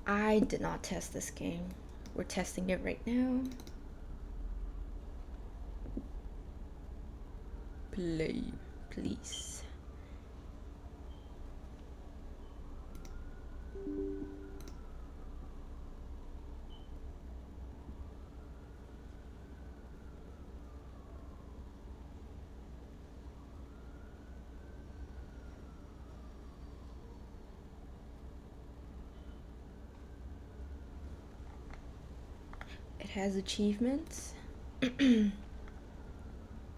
I did not test this game. We're testing it right now. Play, please. It has achievements.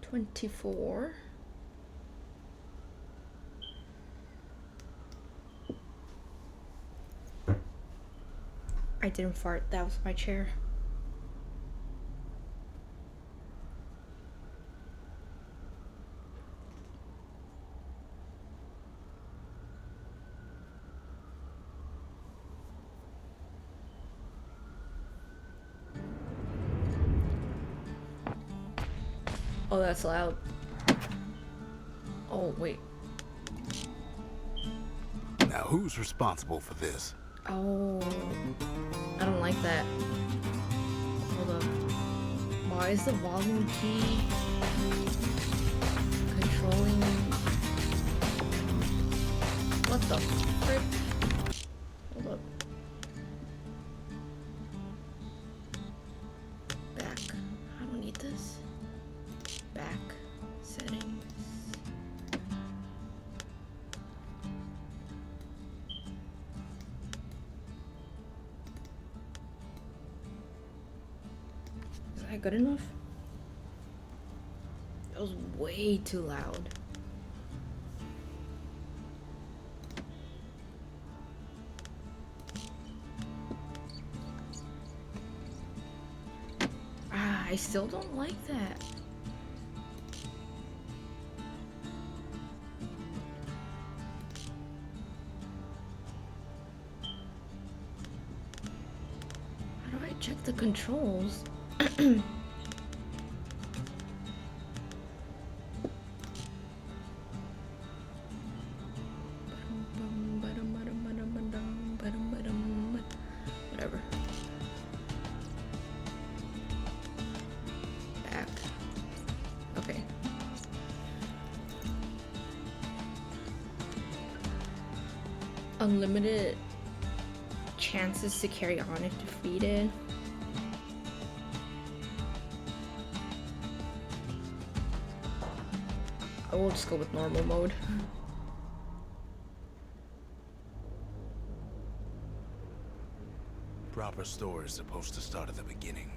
24. I didn't fart, that was my chair. Oh, that's loud. Oh, wait. Now who's responsible for this? Oh, I don't like that. Hold up. Why is the volume key controlling? What the frick? Hold up. Back. I don't need this. Back. Settings. Is that good enough? That was way too loud. Ah, I still don't like that. How do I check the controls? Whatever. Back. Okay. Unlimited chances to carry on if defeated. I will just go with normal mode. Proper story is supposed to start at the beginning.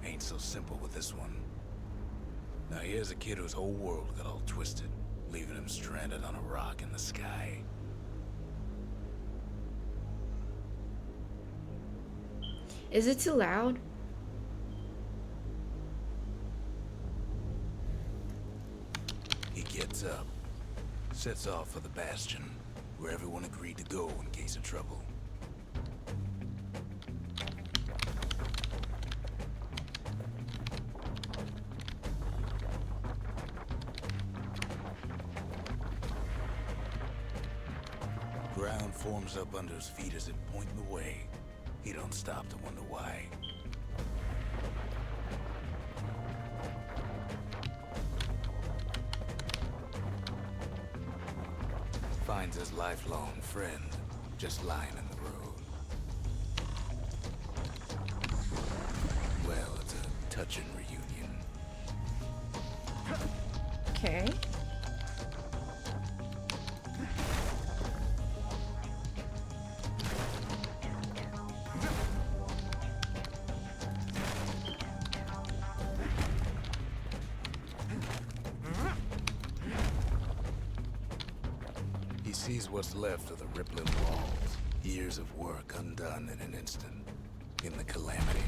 Ain't so simple with this one. Now here's a kid whose whole world got all twisted, leaving him stranded on a rock in the sky. Is it too loud? He gets up, sets off for the Bastion, where everyone agreed to go in case of trouble. Ground forms up under his feet as it pointing the way. He don't stop to wonder why. Finds his lifelong friend just lying in the road. Well, it's a touching reunion. Okay. He sees what's left of the rippling walls. Years of work undone in an instant. In the calamity.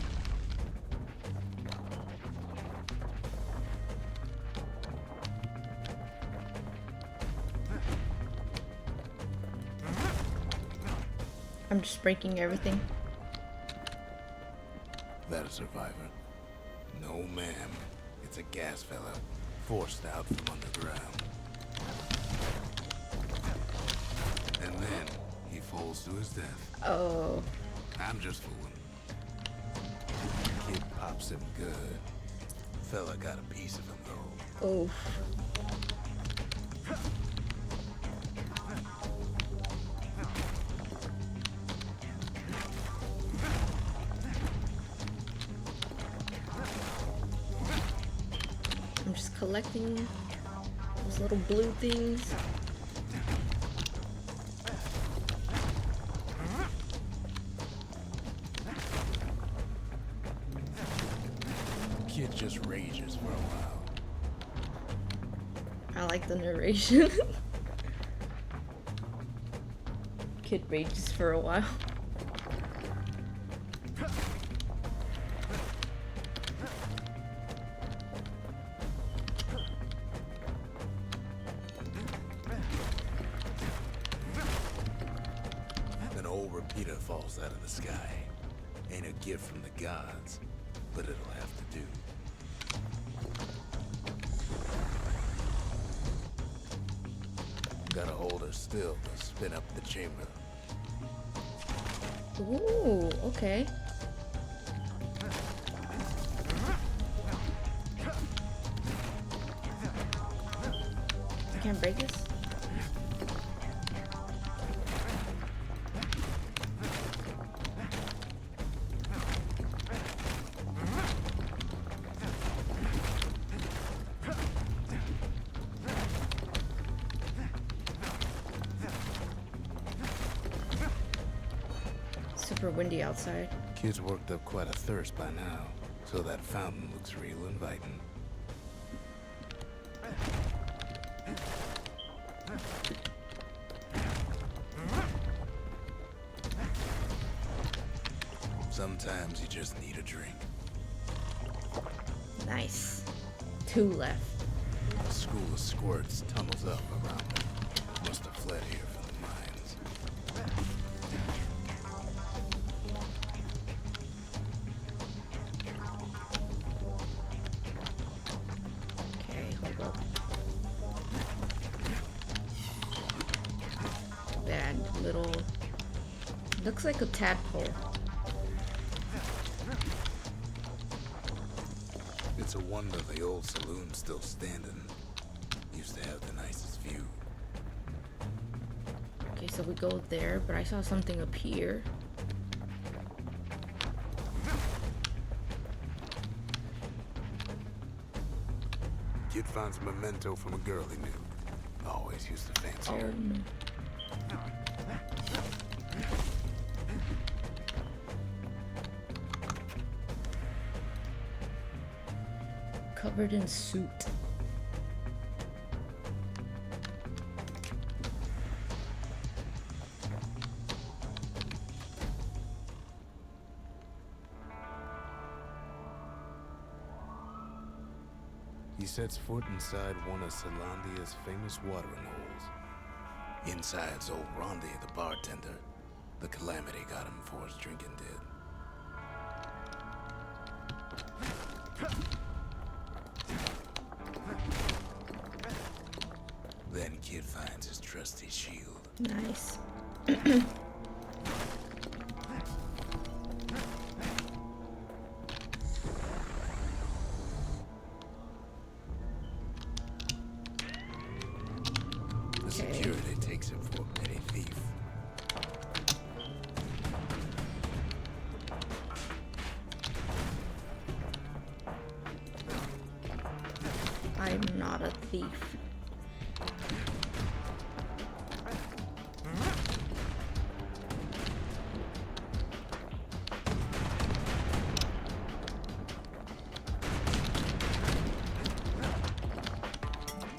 I'm just breaking everything. That a survivor? No, ma'am. It's a gas fella, forced out from underground. And then he falls to his death. Oh. I'm just fooling. Kid pops him good. Fella got a piece of him though. Oh. I'm just collecting those little blue things. Kid just rages for a while. I like the narration. Kid rages for a while. An old repeater falls out of the sky. Ain't a gift from the gods, but it'll have to do. Gotta hold her still to spin up the chamber. Ooh, okay. I can't break this? Super windy outside. Kid's worked up quite a thirst by now, so that fountain looks real inviting. Sometimes you just need a drink. Nice. 2 left. A school of squirts tunnels up around them. Must have fled here from the mines. Okay, hold up. Bad little... Looks like a tadpole. It's a wonder the old saloon's still standing. Used to have the nicest view. Okay, so we go there, but I saw something up here. Kid finds a memento from a girl he knew. Always used to fancy her. Covered in soot. He sets foot inside one of Salandia's famous watering holes. Inside's old Rondi, the bartender. The calamity got him before his drinking did. Then Kid finds his trusty shield. Nice. The security takes him for a petty thief. I'm not a thief.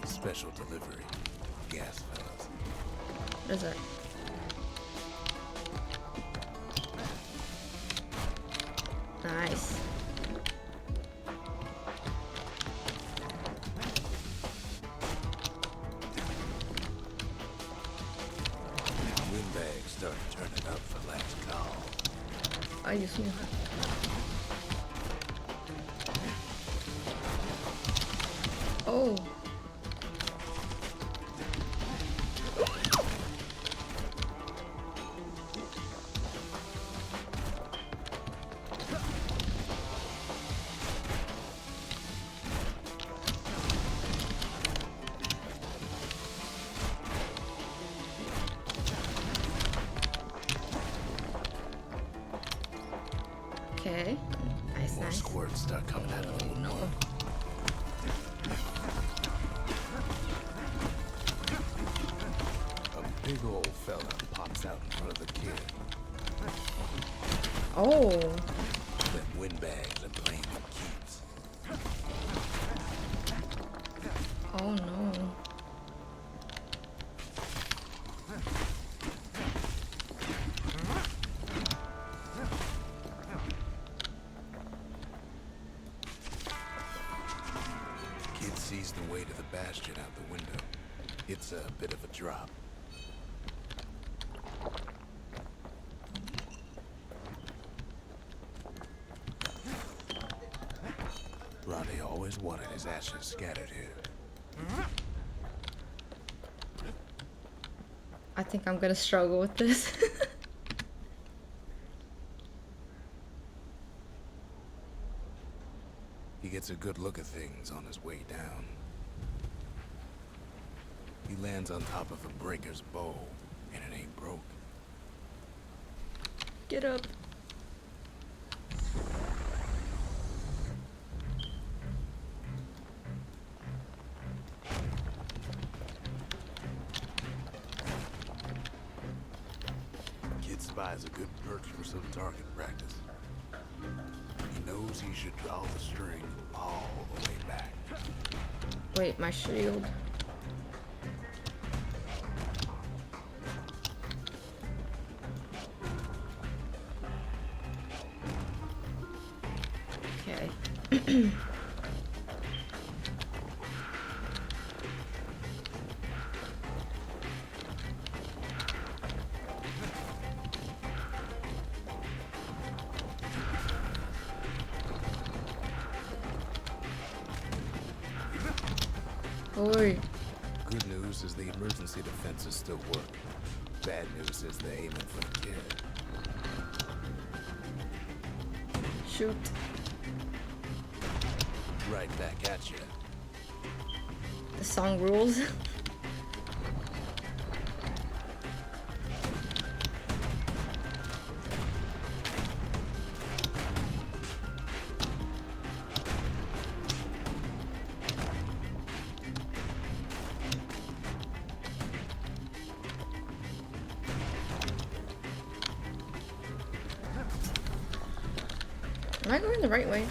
Special delivery. Gas fellas. What is it? Nice. Windbags start turning up for last call. I just want. Oh. Okay. Nice, More nice. squirts start coming out of the woodwork. No. A big old fella pops out in front of the kid. Oh. Then windbags and playing with keys. Oh no. Kid sees the way to the Bastion out the window. It's a bit of a drop. Ronnie always wanted his ashes scattered here. I think I'm gonna struggle with this. He gets a good look at things on his way down. He lands on top of a breaker's bow, and it ain't broke. Get up. Kid spies a good perch for some target practice. He knows he should draw the string all the way back. Wait, my shield. Okay. Oi. Good news is the emergency defenses still work. Bad news is they're aiming for the kid. Shoot. Right back at you. The song rules. Am I going the right way?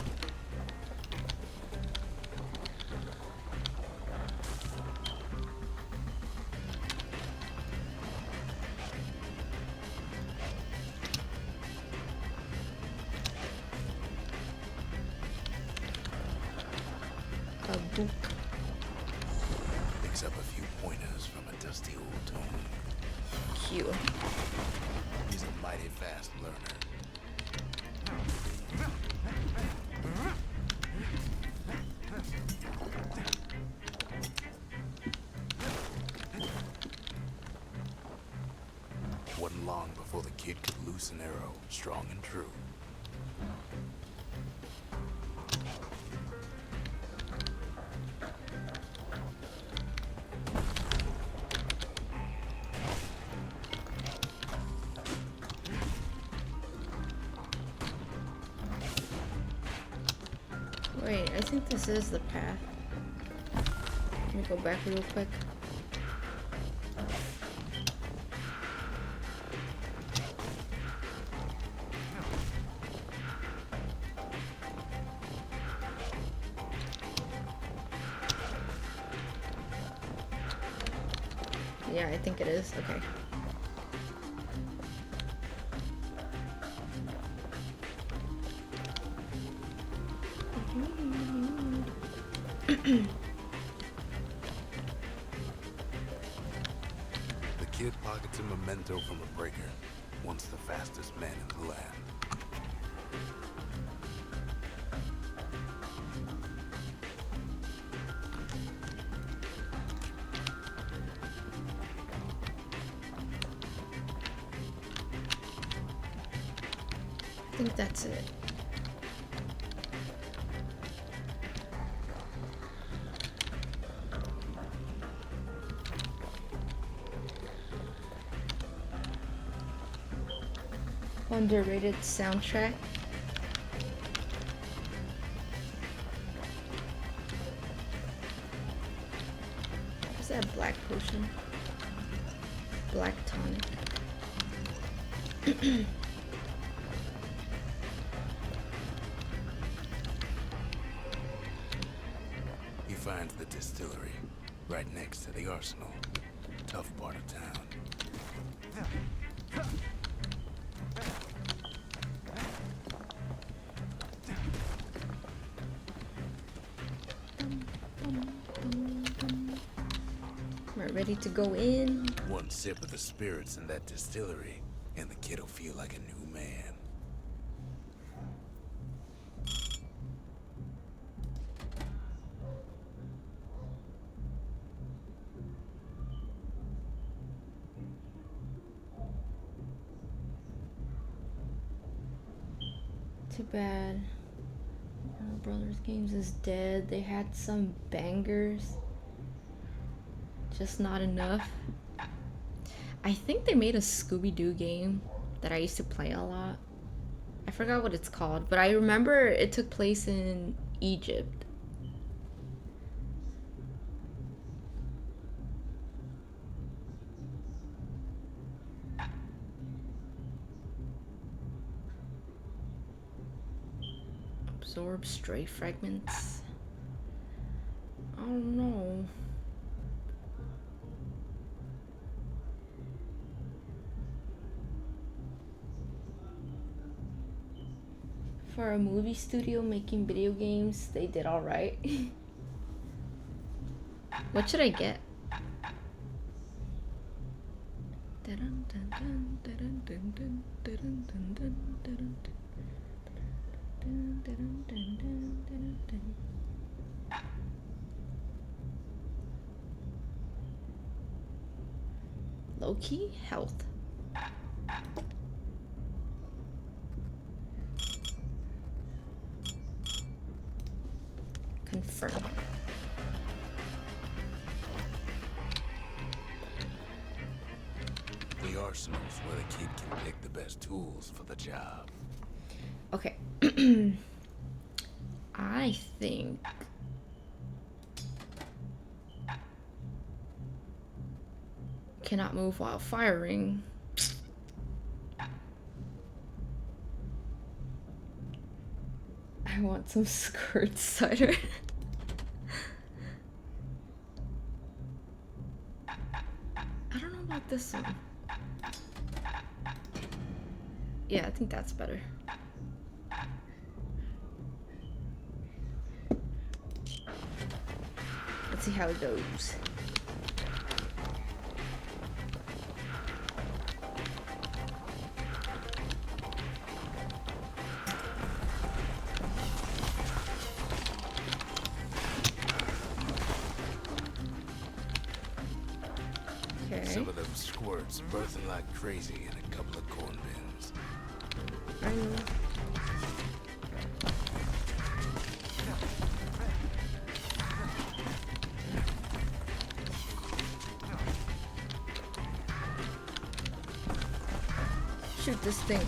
A book. Picks up a few pointers from a dusty old tome. Cute. He's a mighty fast learner. Wasn't long before the kid could loose an arrow, strong and true. Wait, I think this is the path. Let me go back real quick. Yeah, I think it is. Okay. The kid pockets a memento from a breaker, once the fastest man in the land. I think that's it. Underrated soundtrack. potion. Black tonic. He finds the distillery right next to the arsenal. Tough part of town. We're ready to go in. One sip of the spirits in that distillery, and the kid'll feel like a new man. Too bad Warner Brothers Games is dead. They had some bangers, just not enough. I think they made a Scooby-Doo game that I used to play a lot. I forgot what it's called, but I remember it took place in Egypt. Absorb stray fragments. I don't know. For a movie studio making video games, they did all right. What should I get? Low-key health. Confirm. The arsenal's where the kid can pick the best tools for the job. Okay. I think cannot move while firing. I want some squirt cider. I don't know about this one. Yeah, I think that's better. Let's see how it goes. Some of them squirts birthing like crazy in a couple of corn bins. I know. Shoot this thing.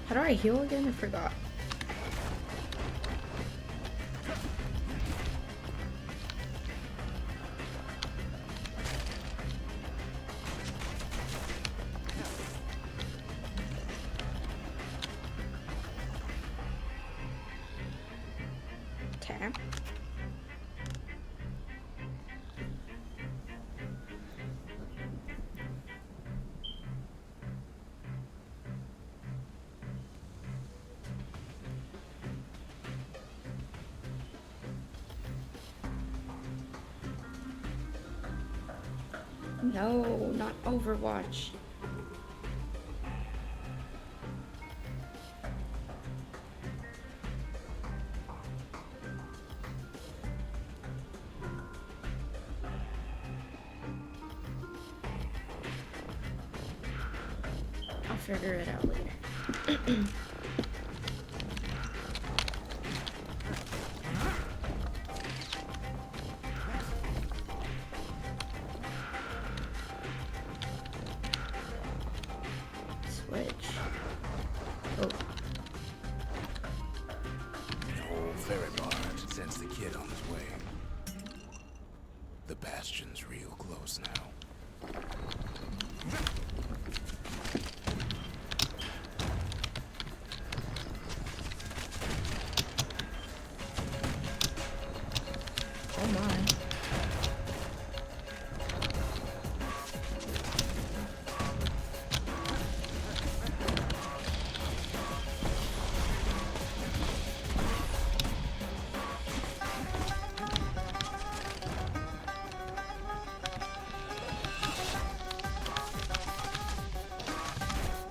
How do I heal again? I forgot. Okay. No, not Overwatch. figure it out later. Switch. Oh. The whole ferry barge sends the kid on his way. The Bastion's real close now. Oh my.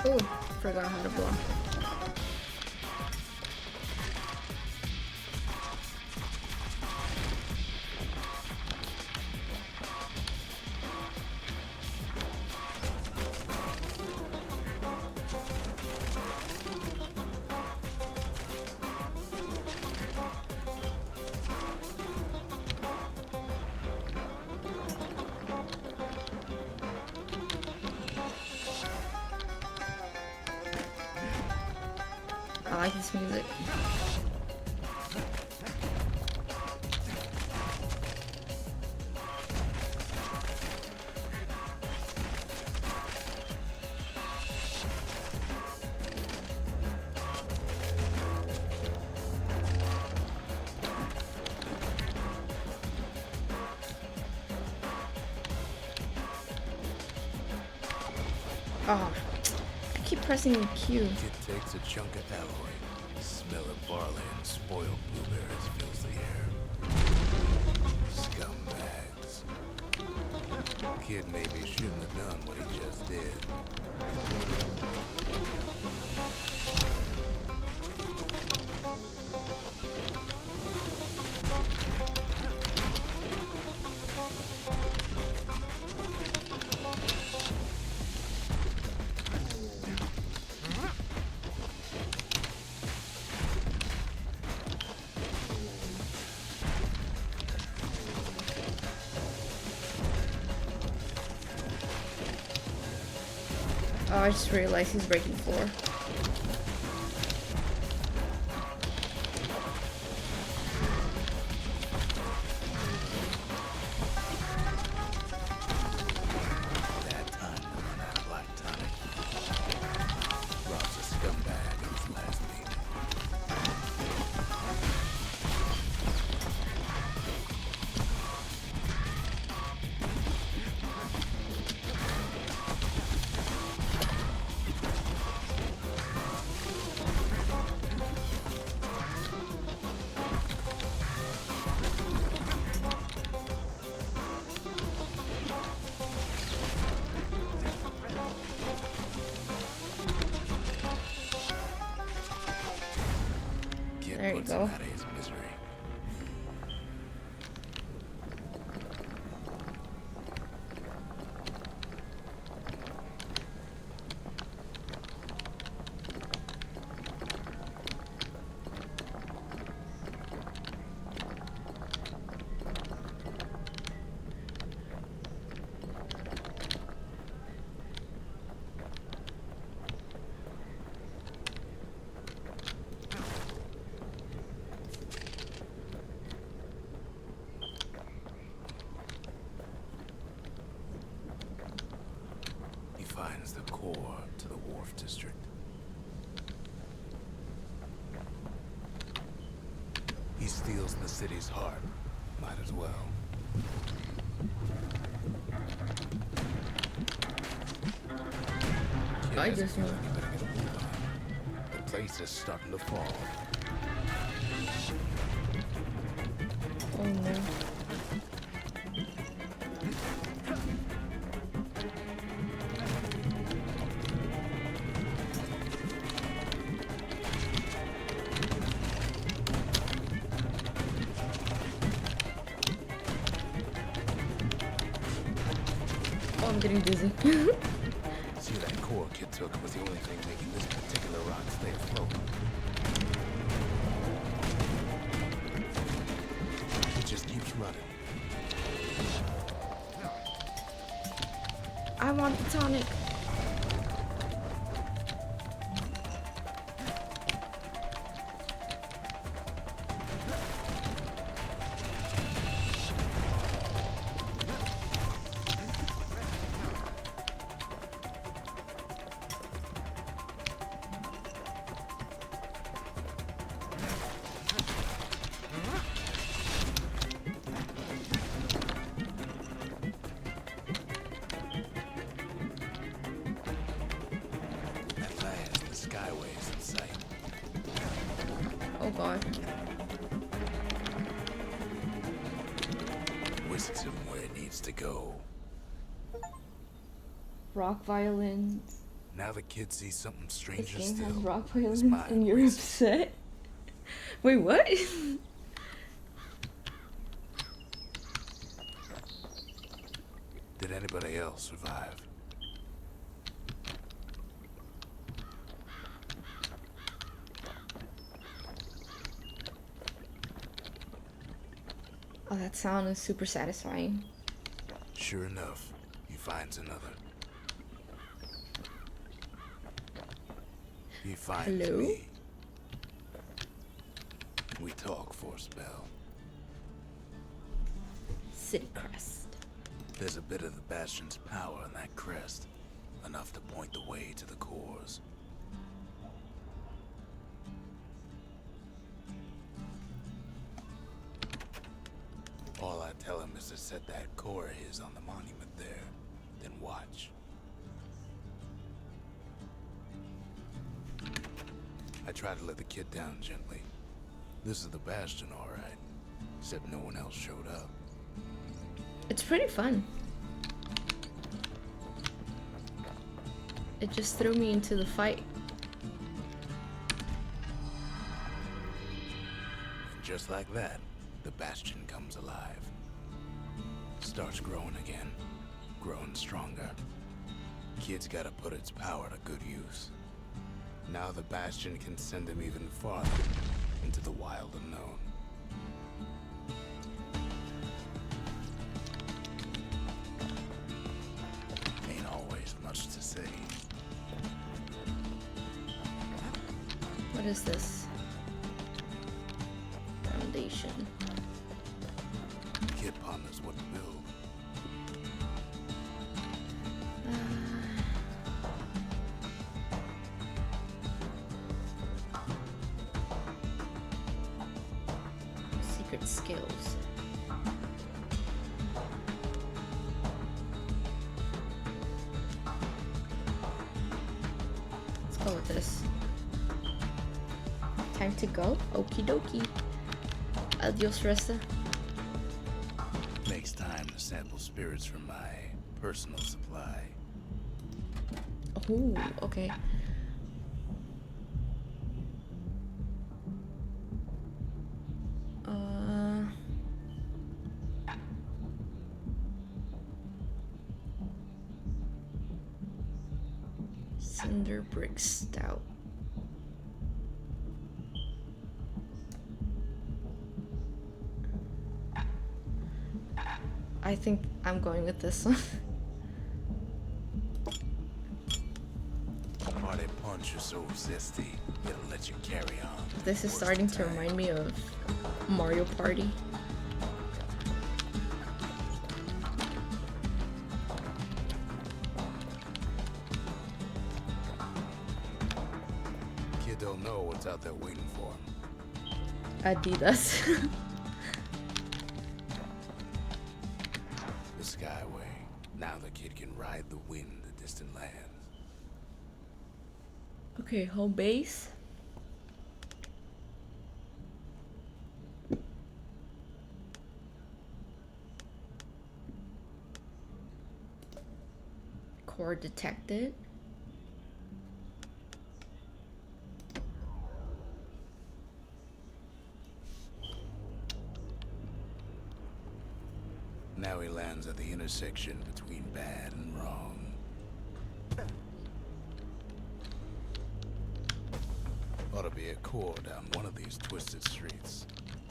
Oh, forgot how to block. I like this music. Oh, I keep pressing Q. Kid takes a chunk of alloy. Smell of barley and spoiled blueberries fills the air. Scumbags. Kid maybe shouldn't have done what he just did. Oh, I just realized he's breaking floor. That time to run out of black tonic. Rob's a scumbag of his last meeting. There you Puts go. him out of his misery. He finds the core to the wharf district. He steals the city's heart. Might as well. I just know. The place is starting to fall. Oh no. Oh, I'm getting dizzy. See that core, kid? took was the only thing making this particular rock stay afloat. It just keeps running. I want the tonic. At last, the skyway is in sight. Oh god. Whisks him where it needs to go. Rock violins. Now the kid sees something This stranger game still. has rock His violins mind and you're races. upset? Wait, what? Did anybody else survive? Oh, that sound is super satisfying. Sure enough, he finds another. He finds Hello? me. We talk for a spell. City crest. There's a bit of the Bastion's power in that crest. Enough to point the way to the cores. All I tell him is to set that core of his on the monument there, then watch. I try to let the kid down gently. This is the Bastion, all right. Except no one else showed up. It's pretty fun. It just threw me into the fight. And just like that, the Bastion comes alive. Starts growing again. Growing stronger. Kid's gotta put its power to good use. Now the Bastion can send him even farther into the wild unknown. Ain't always much to say. What is this? Foundation. Kid ponders what to build. Secret skills. Let's go with this. Time to go? Okie dokie. Adios, Resta. Makes time to sample spirits from my personal supply. Oh, okay. Cinder brick stout. I think I'm going with this one. Party punch is so zesty, it'll let you carry on. This is Worst starting to time. remind me of Mario Party. Kid don't know what's out there waiting for him. Adidas. The Skyway. Now the kid can ride the wind to distant lands. Okay, home base. Core detected. Now he lands at the intersection between bad and wrong. be a core down one of these twisted streets.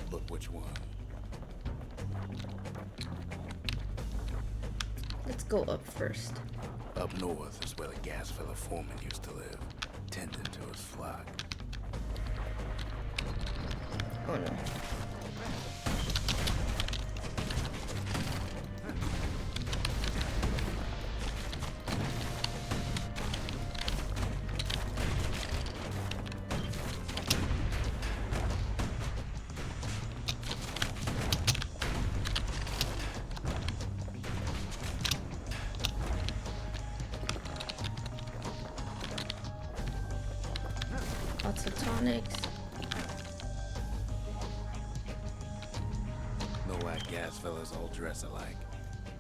But which one? Let's go up first. Up north is where the gas fella foreman used to live, tending to his flock. Oh no. Lots of tonics. No white gas fellas all dress alike.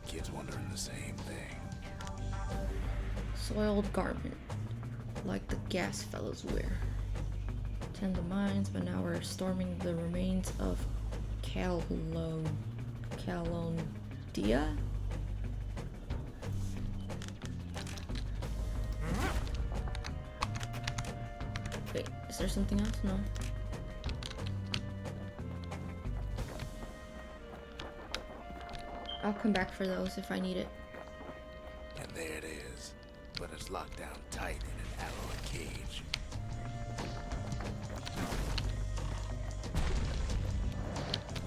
Kids wondering the same thing. Soiled garment, like the gas fellows wear. Tend the mines, but now we're storming the remains of Calondia? Wait, is there something else? No. I'll come back for those if I need it. And there it is, but it's locked down tight in an alloy cage.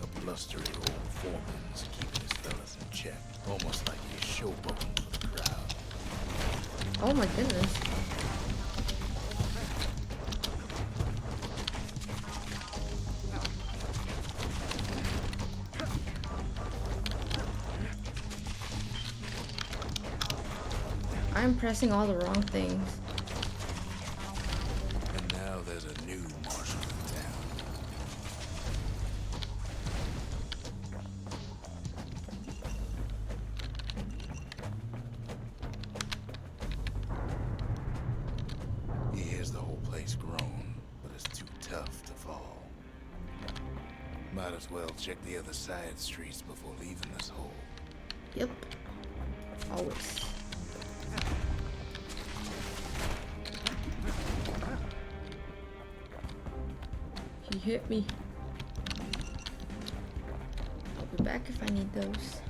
A blustery old foreman's keeping his fellas in check, almost like he's showboating for the crowd. Oh my goodness. I'm pressing all the wrong things. And now there's a new marshal in town. He hears the whole place groan, but it's too tough to fall. Might as well check the other side streets before leaving this hole. Yep. Always. He hit me. I'll be back if I need those.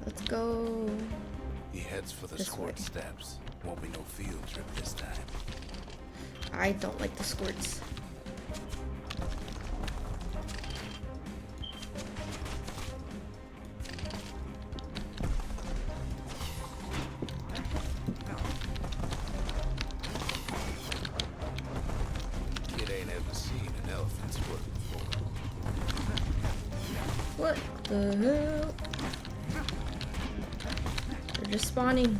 Let's go. He heads for the This squirt way. steps. Won't be no field trip this time. I don't like the squirts. Kid ain't ever seen an elephant squirt before. What the hell? They're just spawning.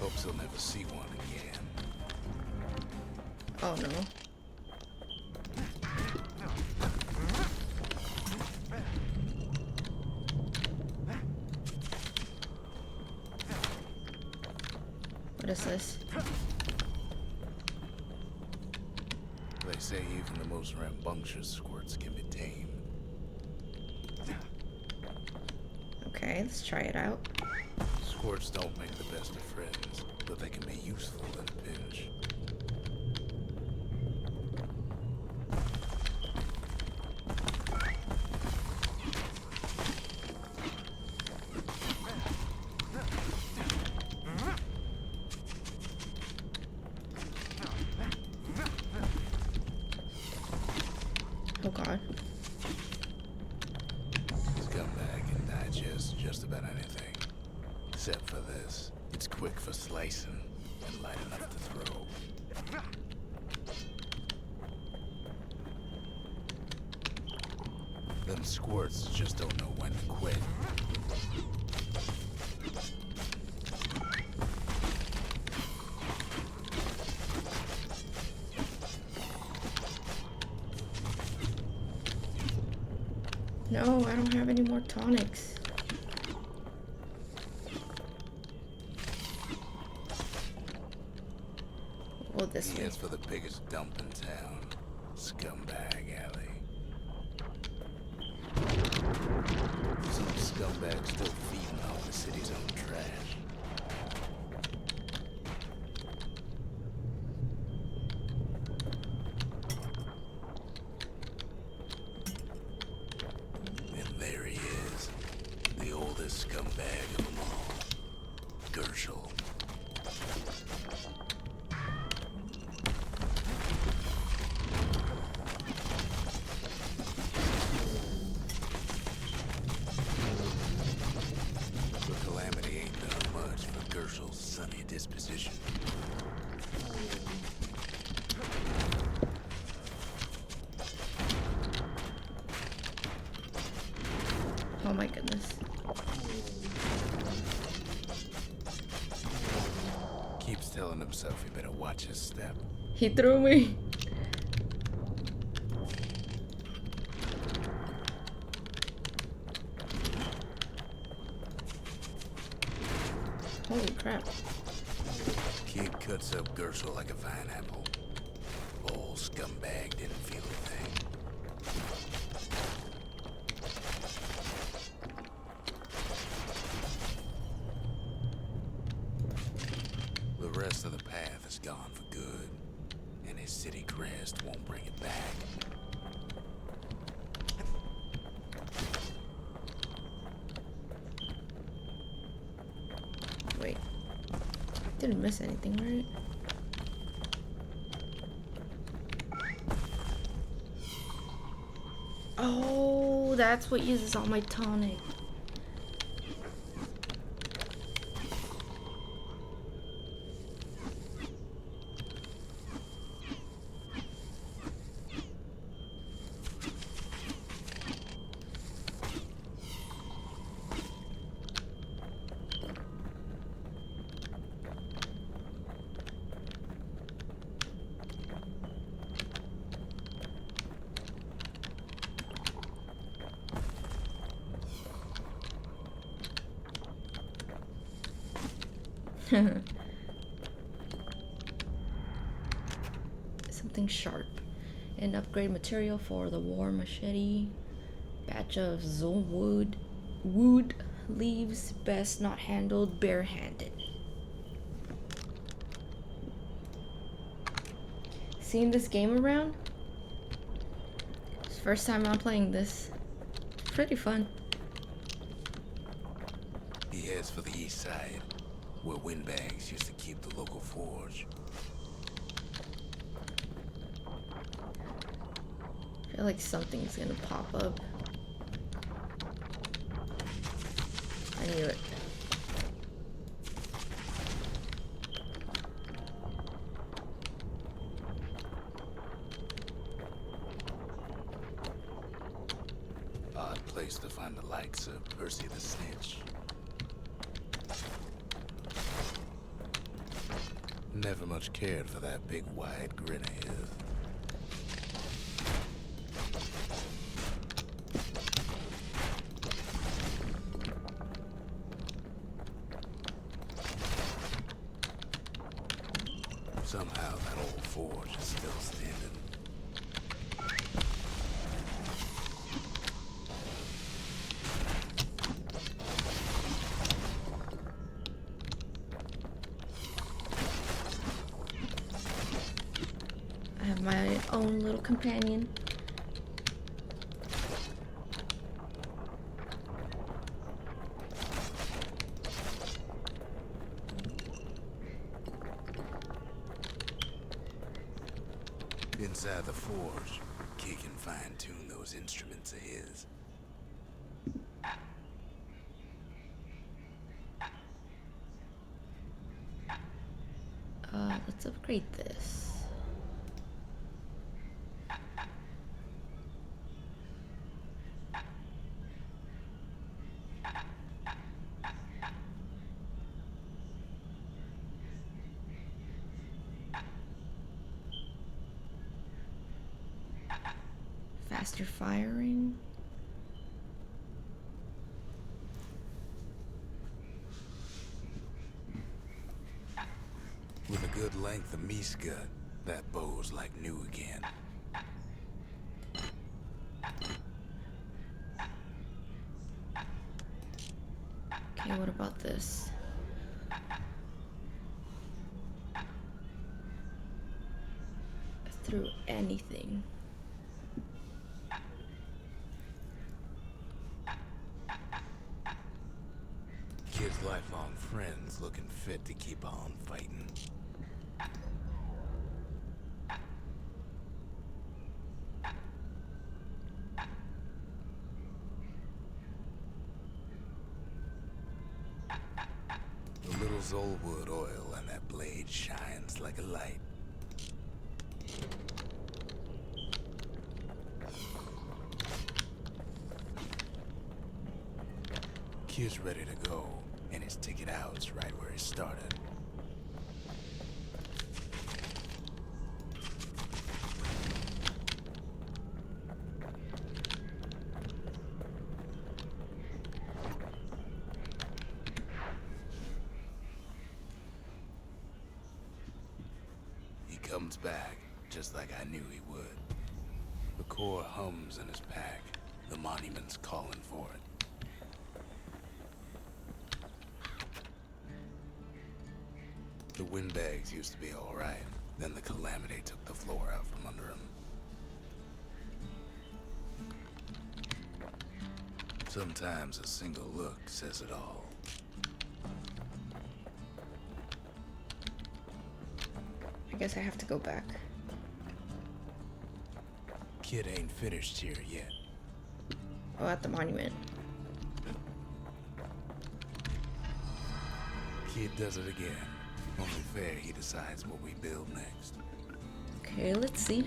Hopes he'll never see one again. Oh no. What is this? They say even the most rambunctious squirts can be tamed. Okay, let's try it out. Squirts don't make the best of friends, but they can be useful in a pinch. Oh god. Scumbag can digest just about anything. Except for this. It's quick for slicing and light enough to throw. Them squirts just don't know when to quit. No, I don't have any more tonics. Oh, this He way. heads for the biggest dump in town. Scumbag alley. scumbags still feeding off the city's own trash. And there he is, the oldest scumbag of them all, Gershel. The calamity ain't done much for Gershel's sunny disposition. Oh my goodness. Keeps telling himself he better watch his step. He threw me. Holy crap. Kid cuts up Gershel like a vine apple. Old scumbag didn't feel a thing. The rest of the path is gone for good, and his city crest won't bring it back. Wait. Didn't miss anything, right? Oh, that's what uses all my tonic. Something sharp. An upgrade material for the war machete. Batch of zonewood. Wood leaves best not handled barehanded. Seen this game around? It's the first time I'm playing this. It's pretty fun. He heads for the east side, where windbags used to keep the local forge. I feel like something's gonna pop up. I knew it. Odd place to find the likes of Percy the Snitch. Never much cared for that big wide grin of his. Somehow that old forge is still standing. I have my own little companion. Inside the forge, Key can fine-tune those instruments of his. Let's upgrade this. Faster firing. With a good length of Miska, that bow's like new again. what about this? Through anything. Kid's lifelong friends looking fit to keep on fighting. The little Zolwood oil and that blade shines like a light. Kid's ready to go, and his ticket out's right where he started. He comes back, just like I knew he would. The core hums in his pack. The monument's calling for it. The windbags used to be alright. Then the calamity took the floor out from under him. Sometimes a single look says it all. I guess I have to go back. Kid ain't finished here yet. Oh, at the monument. Kid does it again. Only fair he decides what we build next. Okay, let's see.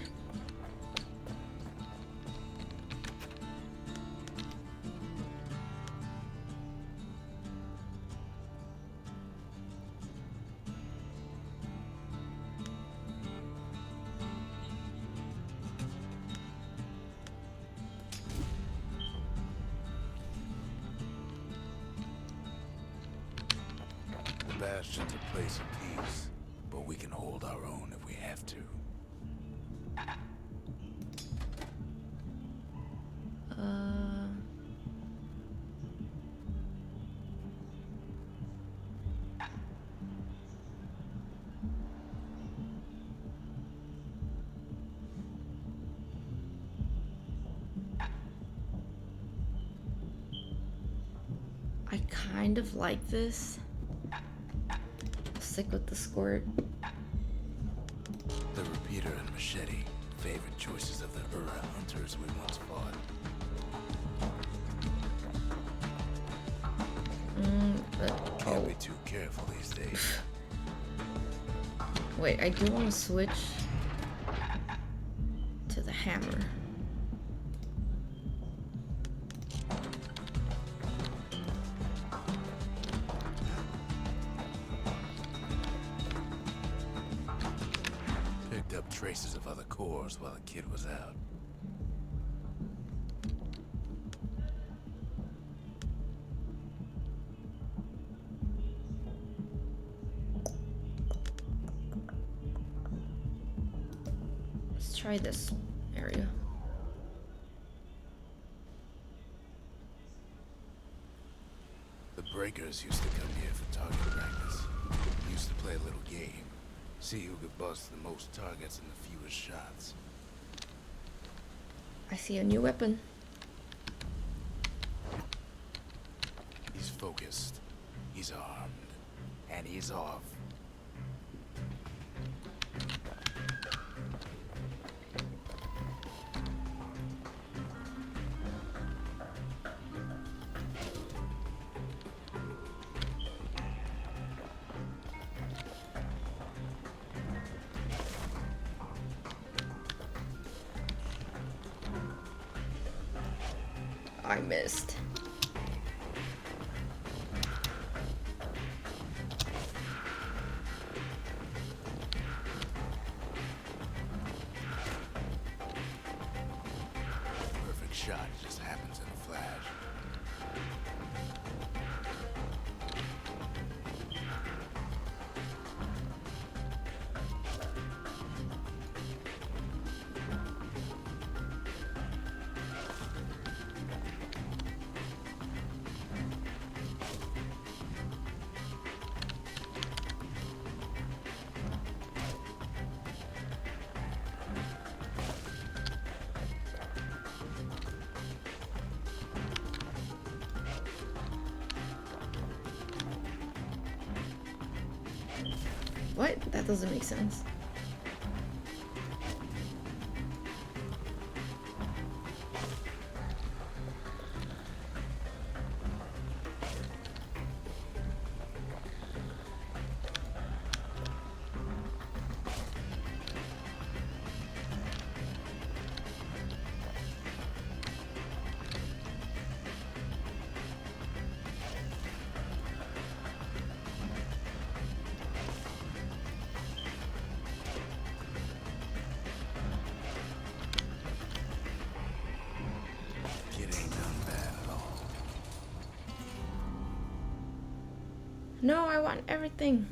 The Bastion's a place of peace, but we can hold our own if we have to. I kind of like this. I'll stick with the squirt. The repeater and machete, favorite choices of the Ura hunters we once fought. Can't be too careful these days. Wait, I do want to switch to the hammer. Picked up traces of other cores while the kid was out. Let's try this area. The breakers used to come here for target practice. Used to play a little game. See who could bust the most targets in the fewest shots. I see a new weapon. He's focused. He's armed. And he's off. I missed. Perfect shot just happens in a flash. What? That doesn't make sense. No, I want everything.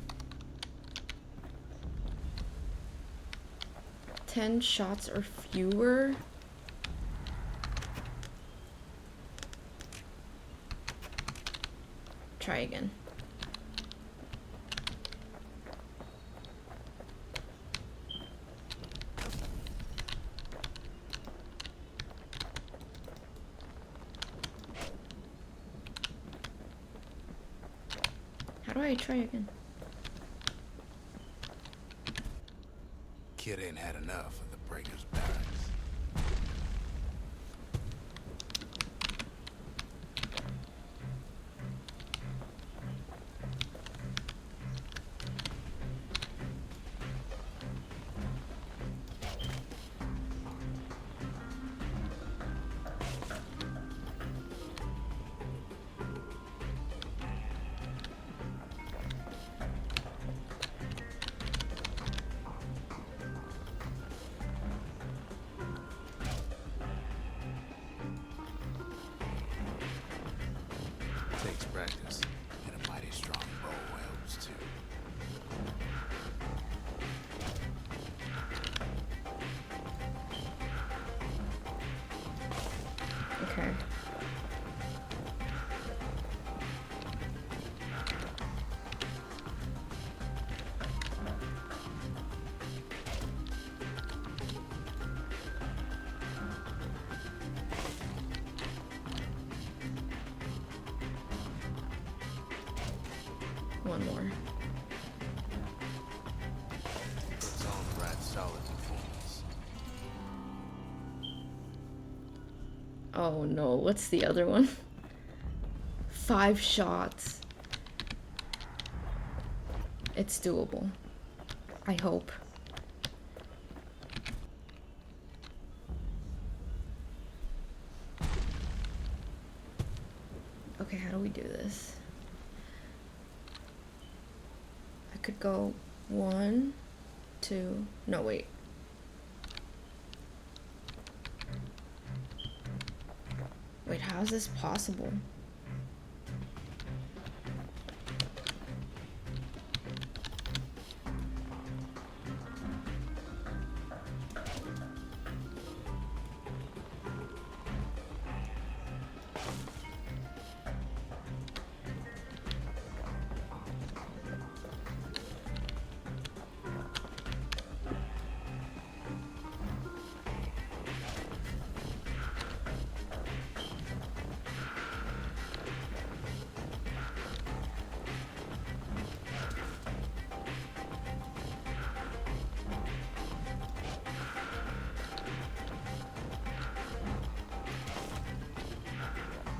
10 shots or fewer. Try again. How do I try again? Kid ain't had enough of the Breaker's barracks. Takes practice, and a mighty strong bow helps too. Okay. One more. Puts on a right solid performance. Oh no, what's the other one? 5 shots. It's doable. I hope. Okay, how do we do this? I could go 1, 2, no wait. Wait, how is this possible?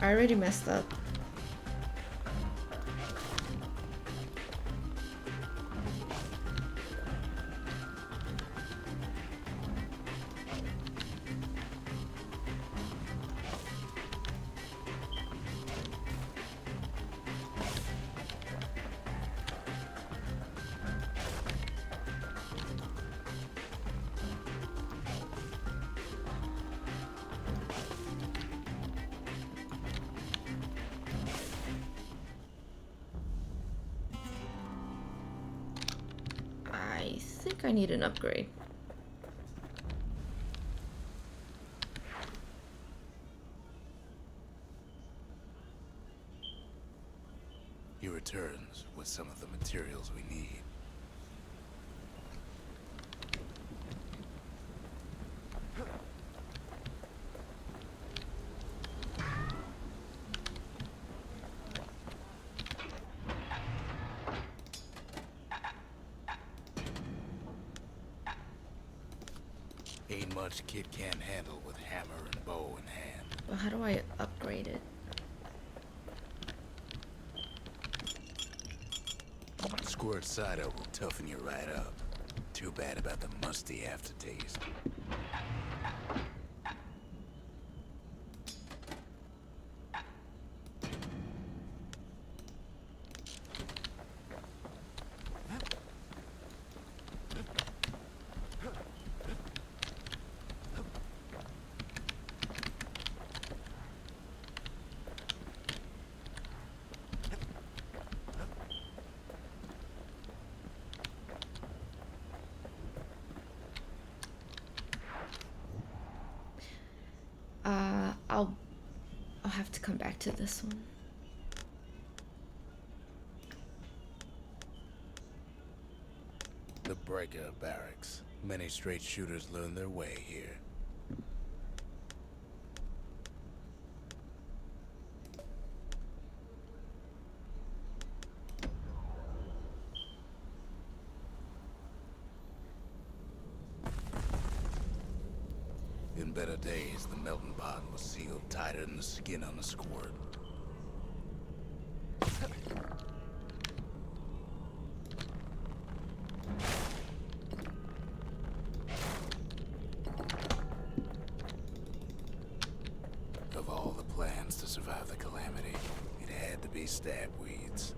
I already messed up. I think I need an upgrade. He returns with some of the materials we need. Ain't much kid can't handle with hammer and bow in hand. But how do I upgrade it? Squirt cider will toughen you right up. Too bad about the musty aftertaste. I'll have to come back to this one. The Breaker Barracks. Many straight shooters learn their way here. In better days, the melting pot was sealed tighter than the skin on a squirt. Of all the plans to survive the calamity, it had to be stab weeds.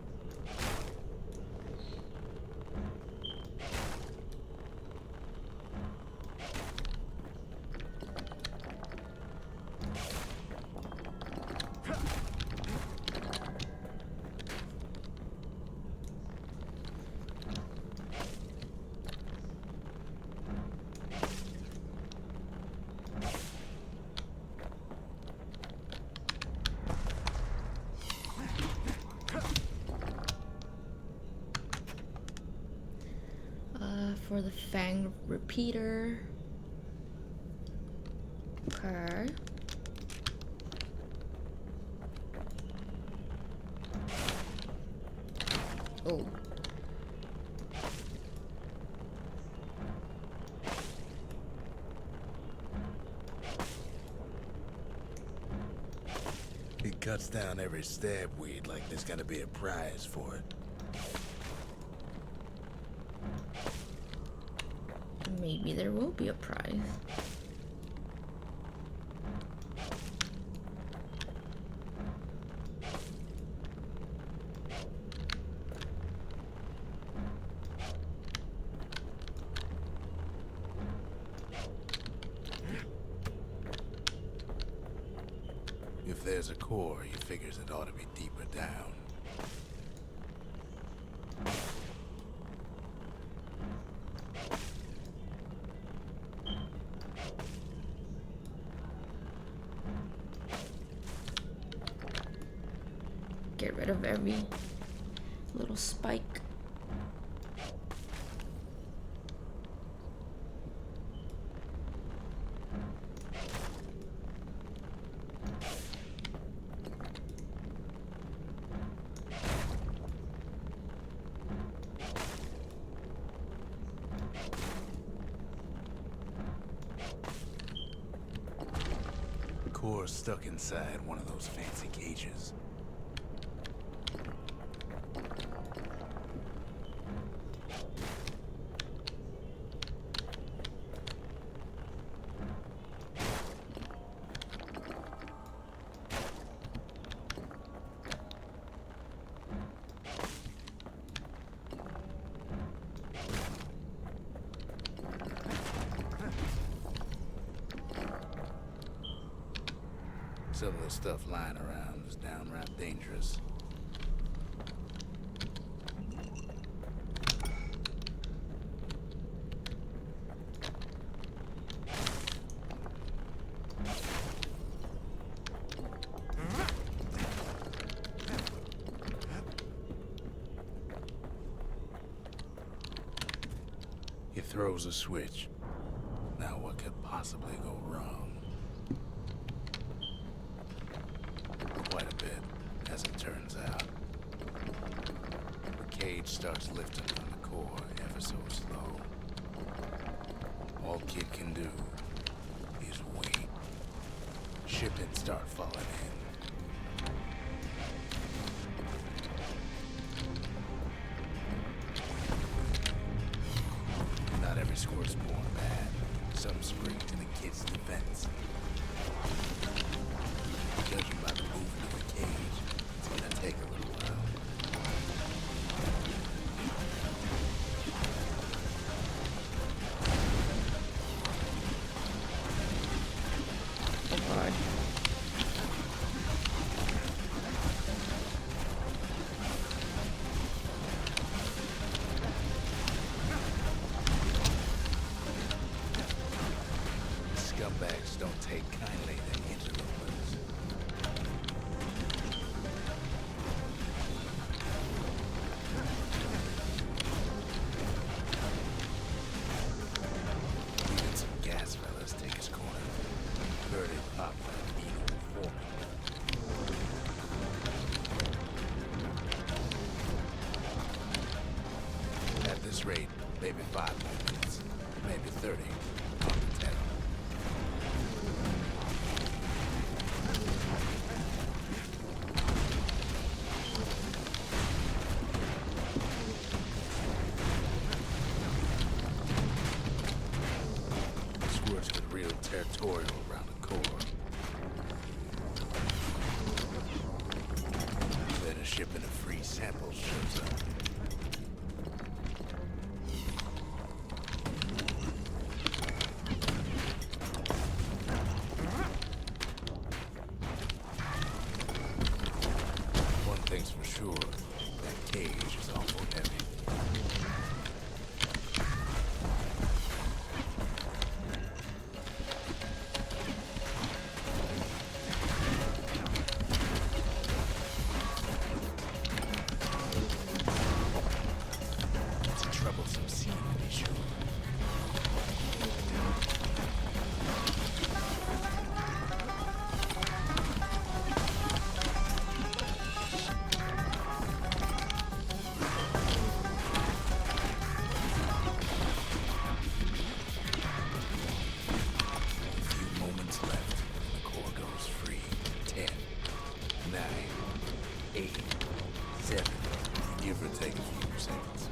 For the Fang repeater. Okay. Oh. It cuts down every stab weed like there's gonna be a prize for it. Maybe there will be a prize. If there's a core, he figures it ought to be deeper down. Get rid of every little spike. Core stuck inside one of those fancy cages. Some of the stuff lying around is downright dangerous. He throws a switch. Now what could possibly go wrong? Quite a bit, as it turns out. The cage starts lifting from the core ever so slow. All Kid can do shipments start falling in. Not every squird's born bad. Some spring to the kid's defense. Judging by the movement of the cage, it's gonna take a little while. Oh god. Scumbags don't take kindly to interlopers. Even some gas fellas take his corner. Heard it pop like needle forming. At this rate, maybe 5 more minutes, maybe 30, on the 10. Squirts get real territorial around the core. Then a shipment of free samples shows up. One thing's for sure, that cage is awful heavy. It's a troublesome scene to be sure. A few moments left, and the core goes free. 10, 9, 8, 7, give or take a few seconds.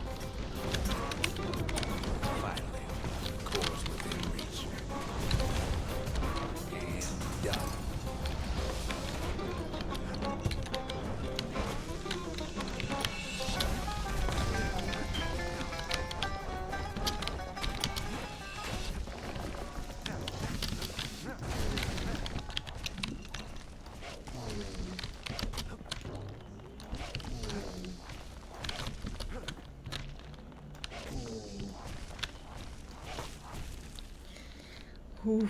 Finally, the core's within reach. And done. Ooh.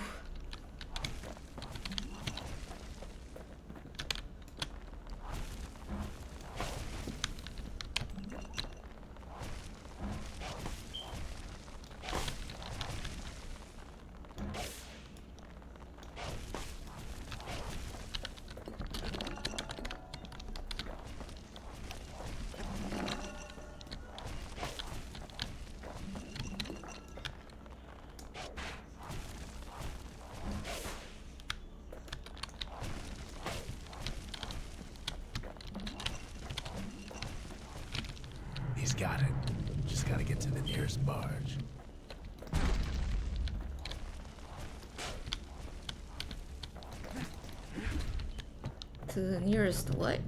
He's got it. Just gotta get to the nearest barge. To the nearest what?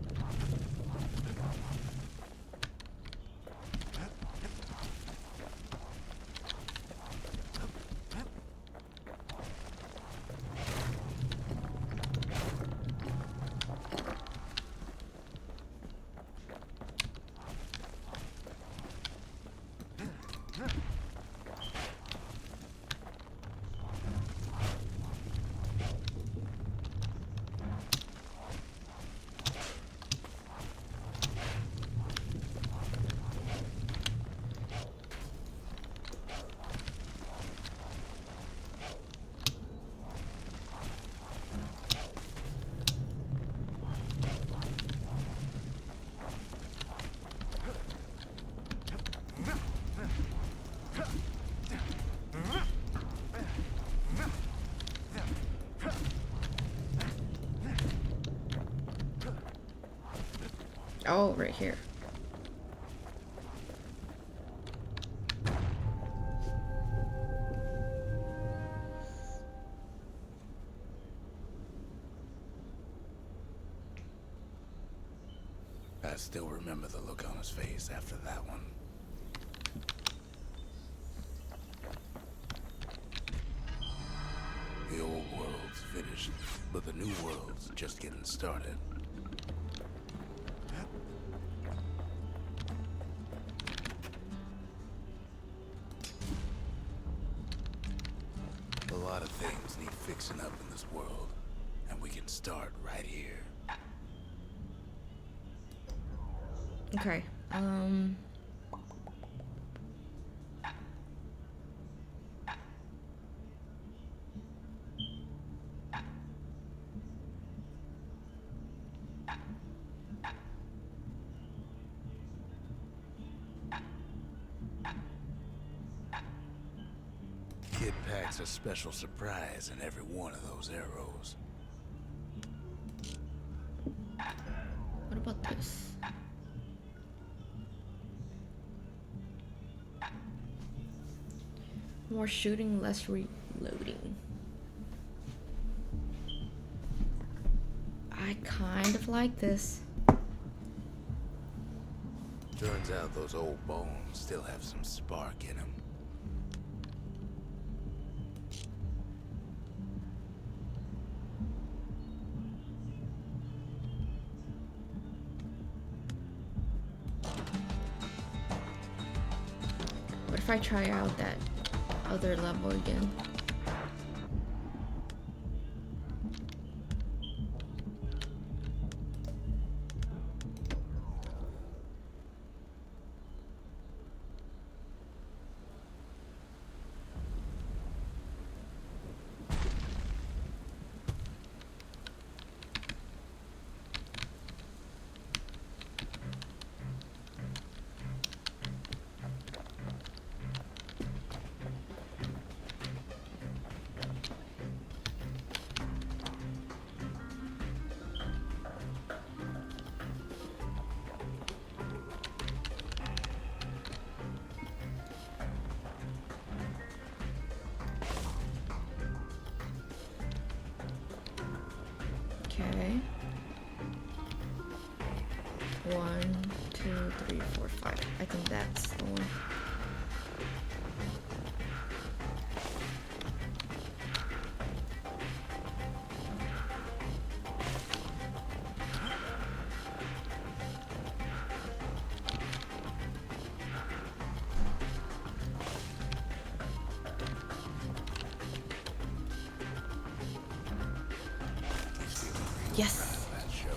Oh, right here. I still remember the look on his face after that one. The old world's finished, but the new world's just getting started. A lot of things need fixing up in this world, and we can start right here. Okay. Kid packs a special surprise in every one of those arrows. What about this? More shooting, less reloading. I kind of like this. Turns out those old bones still have some spark in them. What if I try out that other level again? Okay. 1, 2, 3, 4, 5. I think that's the one. Yes. That show.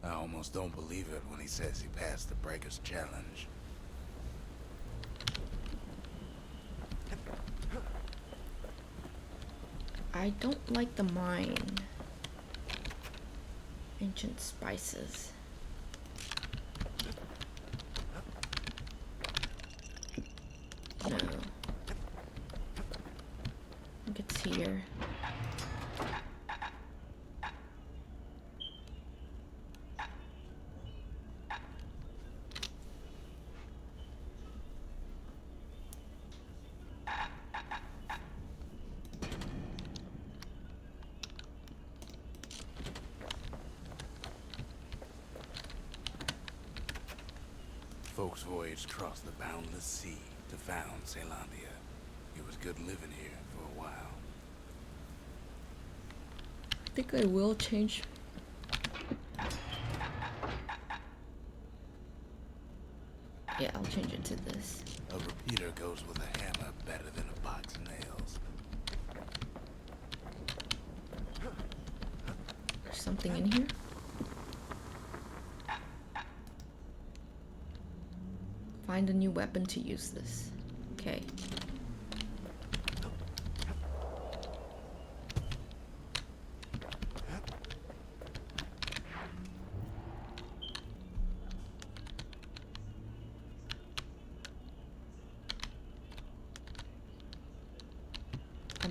I almost don't believe it when he says he passed the Breaker's challenge. I don't like the mine. Ancient spices. No. I think it's here. Folks voyaged across the boundless sea to found Celandia. It was good living here for a while. I think I will change. Yeah, I'll change it to this. A repeater goes with a hammer better than a box of nails. There's something in here. Find a new weapon to use this. Okay.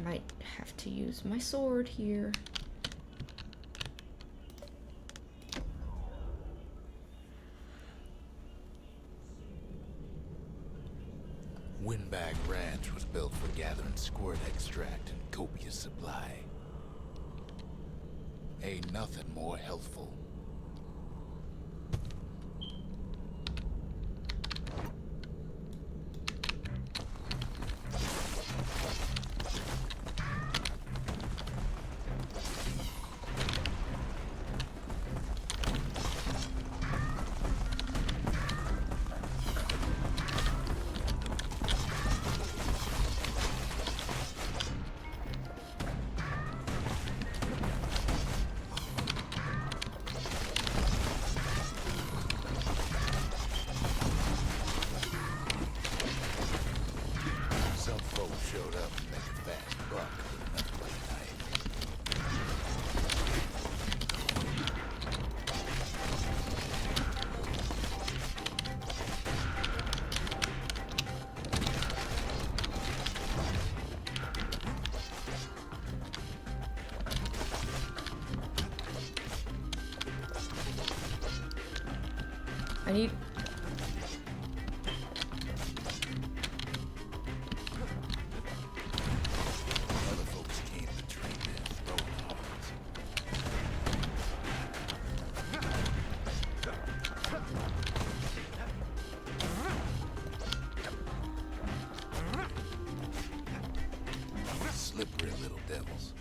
might have to use my sword here. Windbag Ranch was built for gathering squirt extract in copious supply. Ain't nothing more healthful. Showed up to make a fast buck with nothing but a knife. I need... Other folks came to train their throwing arms. Slippery little devils.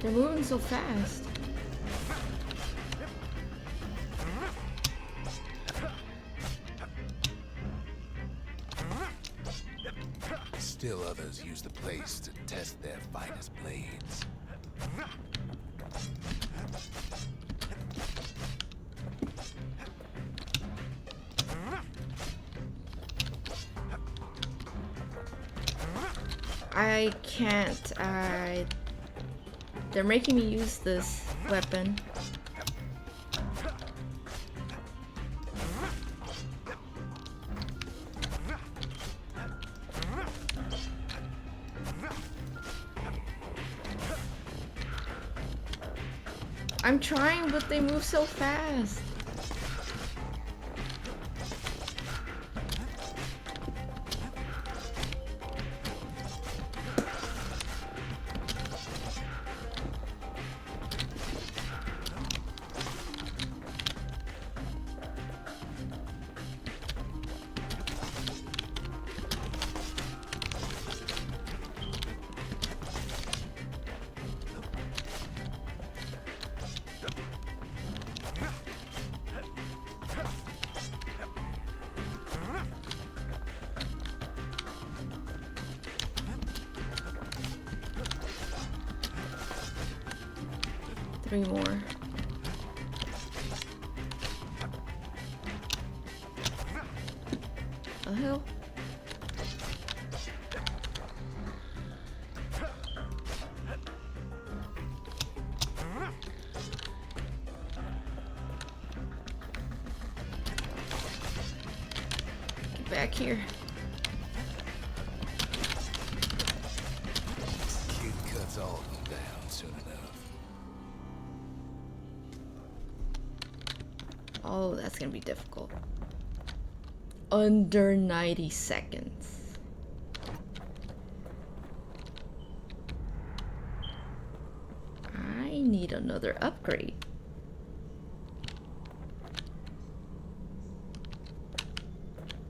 They're moving so fast. Still others use the place to test their finest blades. I can't. They're making me use this weapon. I'm trying, but they move so fast. Three more. The hell? Get back here. Kid cuts all of them down soon enough. Oh, that's gonna be difficult. Under 90 seconds. I need another upgrade.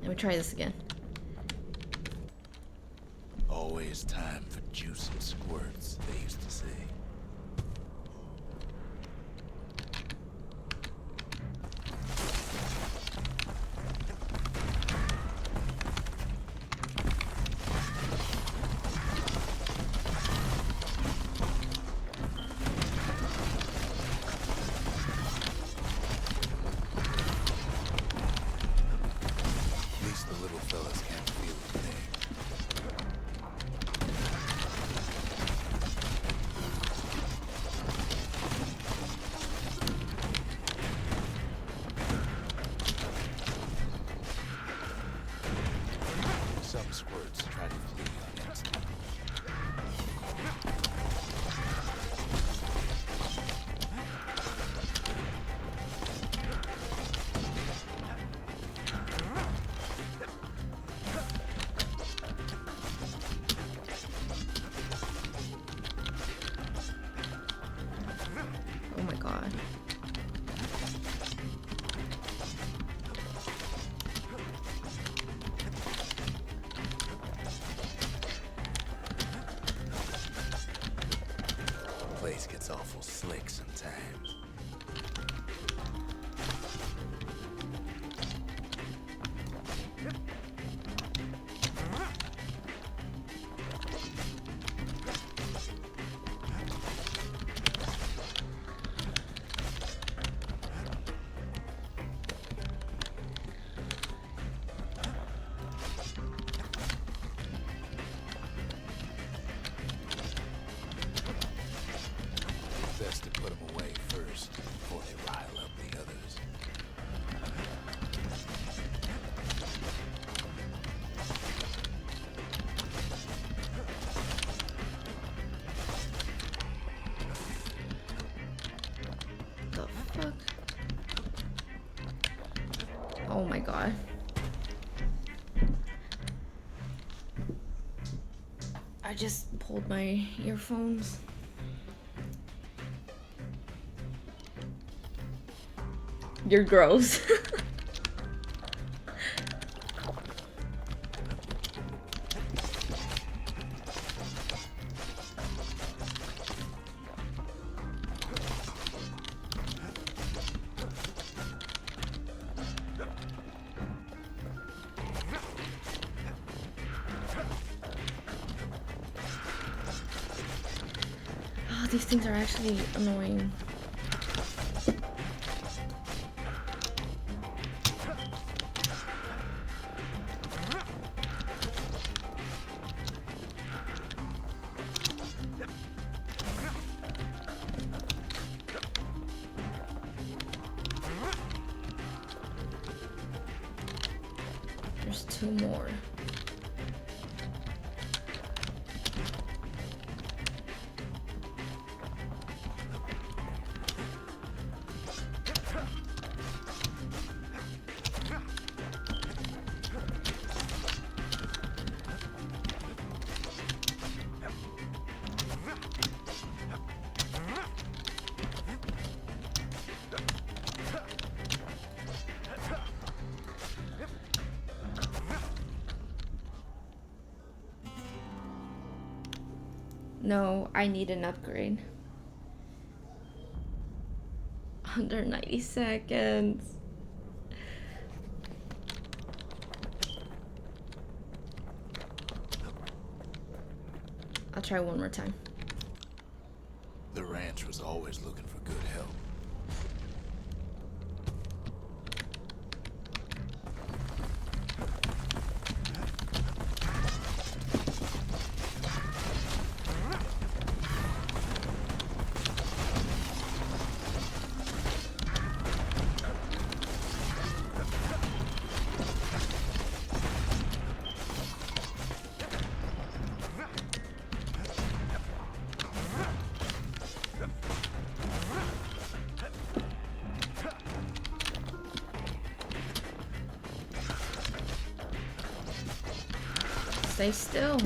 Let me try this again. Always time for juice and squirts, they used to say. god. Place gets awful slick sometimes. Best to put them away first before they rile up the others. The fuck? Oh my god. I just pulled my earphones. You're gross. Oh, these things are actually annoying. There's 2 more. No, I need an upgrade. Under 90 seconds. I'll try one more time. The ranch was always looking for good help. Stay still.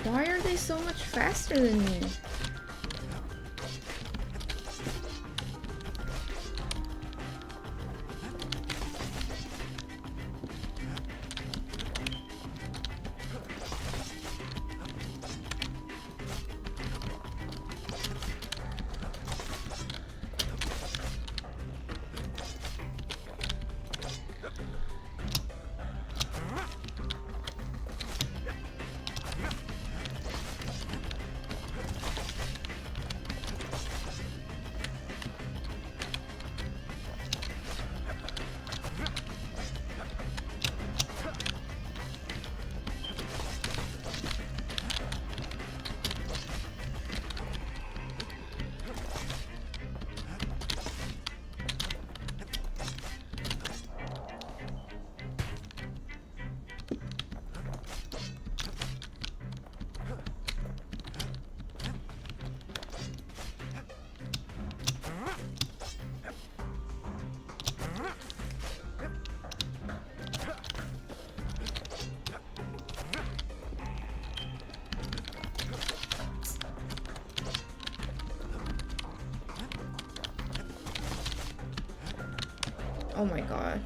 Why are they so much faster than me? Oh my god.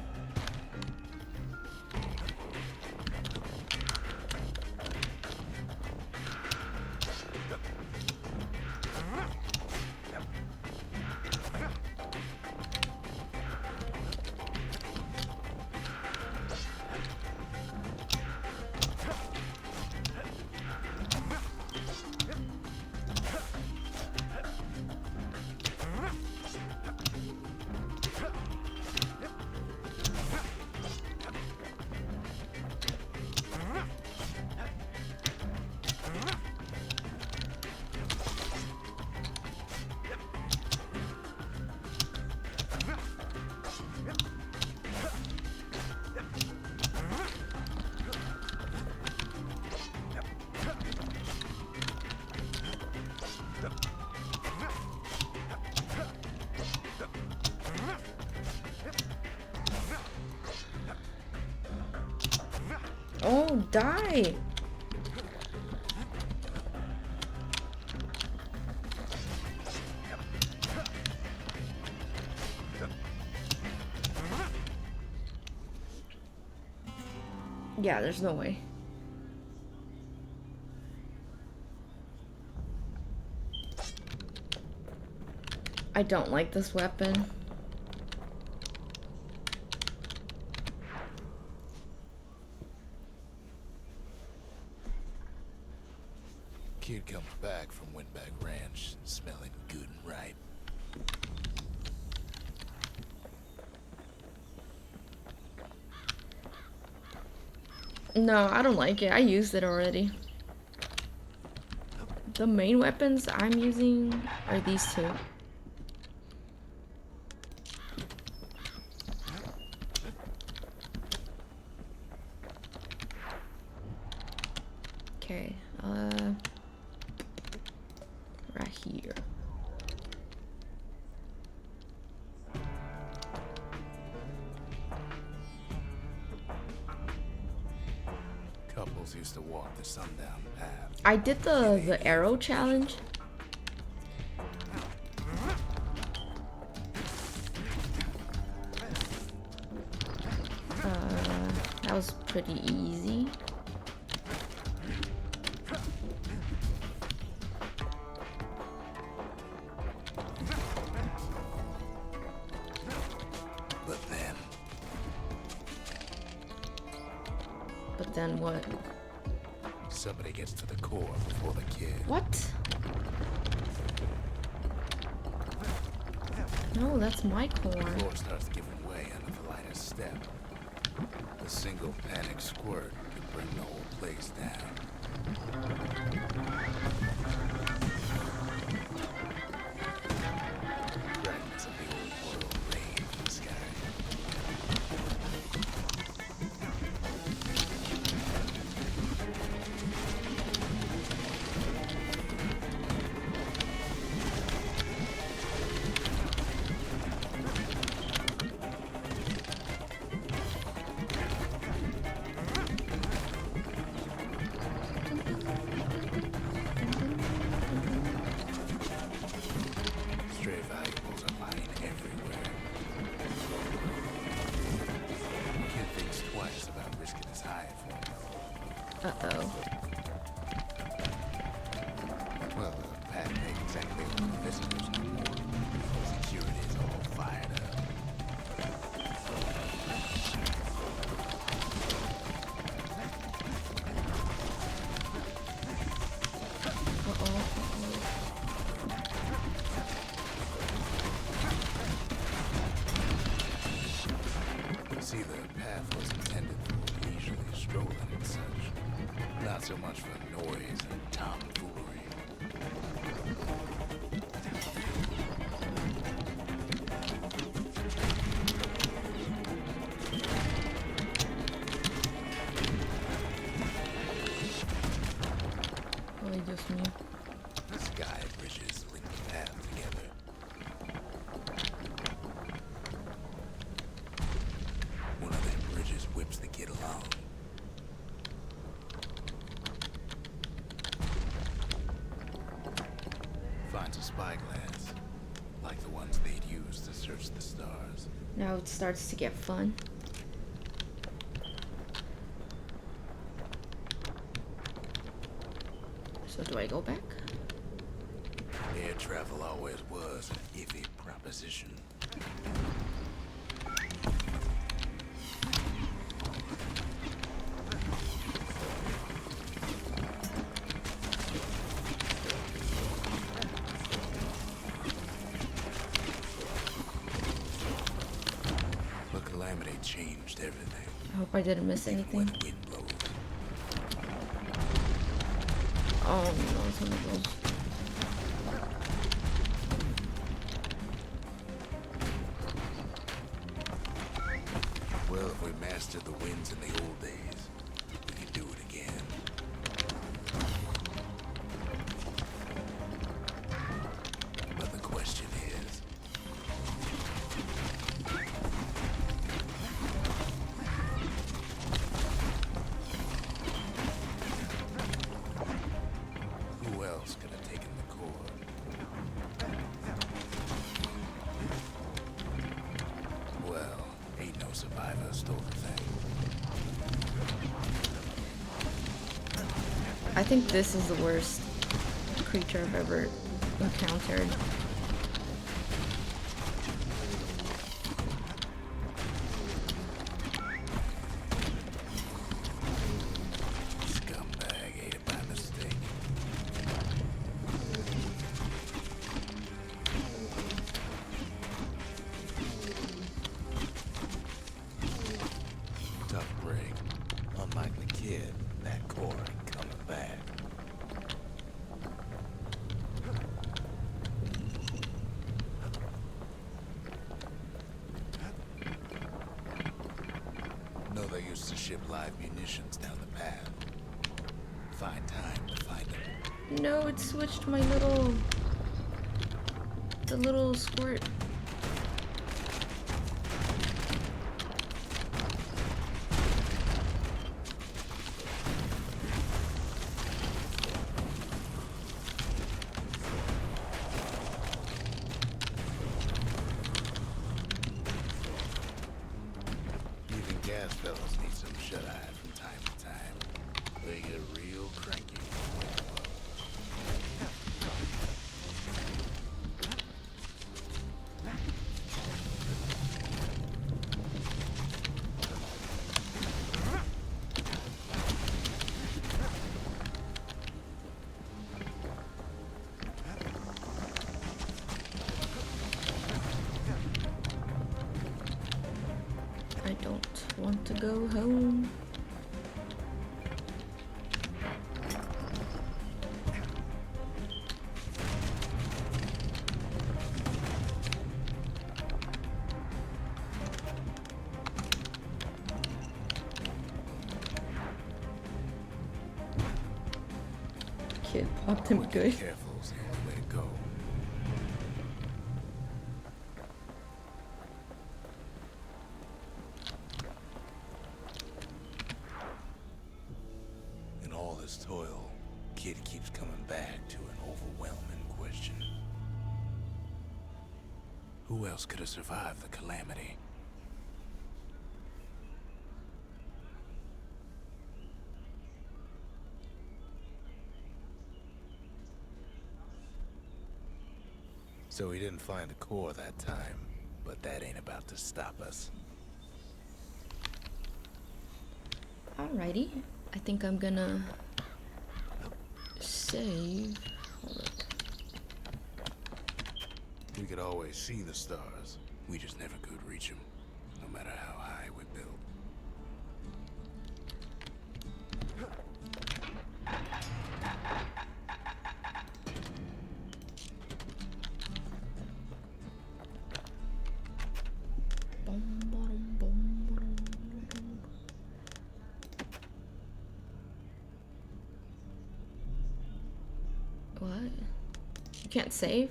Oh, die! Yeah, there's no way. I don't like this weapon. Kid comes back from Windbag Ranch, smelling good and ripe. No, I don't like it. I used it already. The main weapons I'm using are these two. Okay, right here. Couples used to walk the sundown path. I did the arrow challenge. That was pretty easy. But then what? Somebody gets to the core before the kid. What? No, that's my core. The floor starts giving way under the lightest step. A single panic squirt could bring the whole place down. Fragments of the old world rain from the sky. Stray valuables are lying everywhere. Kid thinks twice about risking his hide for him. Uh-oh. Well, the pad ain't exactly open to visitors no more. Security's all fired up. See, the path was intended for leisurely strolling and such. Not so much for noise and tomfoolery. Probably just me. Sky bridges link the path together. One of them bridges whips the kid along. Finds a spyglass. like the ones they'd use to search the stars. Now it starts to get fun. So do I go back? Air travel always was an iffy proposition. The calamity changed everything. I hope I didn't miss When anything. the wind blows, Oh no, it's one of those. well, if we mastered the winds in the old days, we could do it again. But the question is, who else could have taken the cord? Well, ain't no survivor stole the thing. I think this is the worst creature I've ever encountered. Scumbag ate it by mistake. Tough break. Unlike the kid, that core ain't coming back. No, they used to ship live munitions down the path. Find time to find them. No, it switched my the little squirt. Even gas fellas need some shut-eye from time to time. They get real cranky. I don't want to go home. Kid popped him Quick good. and careful is the only way to go. In all this toil, Kid keeps coming back to an overwhelming question. Who else could have survived the calamity? So he didn't find a core that time, but that ain't about to stop us. Alrighty. I think I'm gonna save. Hold up. We could always see the stars. We just never could reach them, no matter how high we built. Bum, bum, bum, bum, bum. What? You can't save?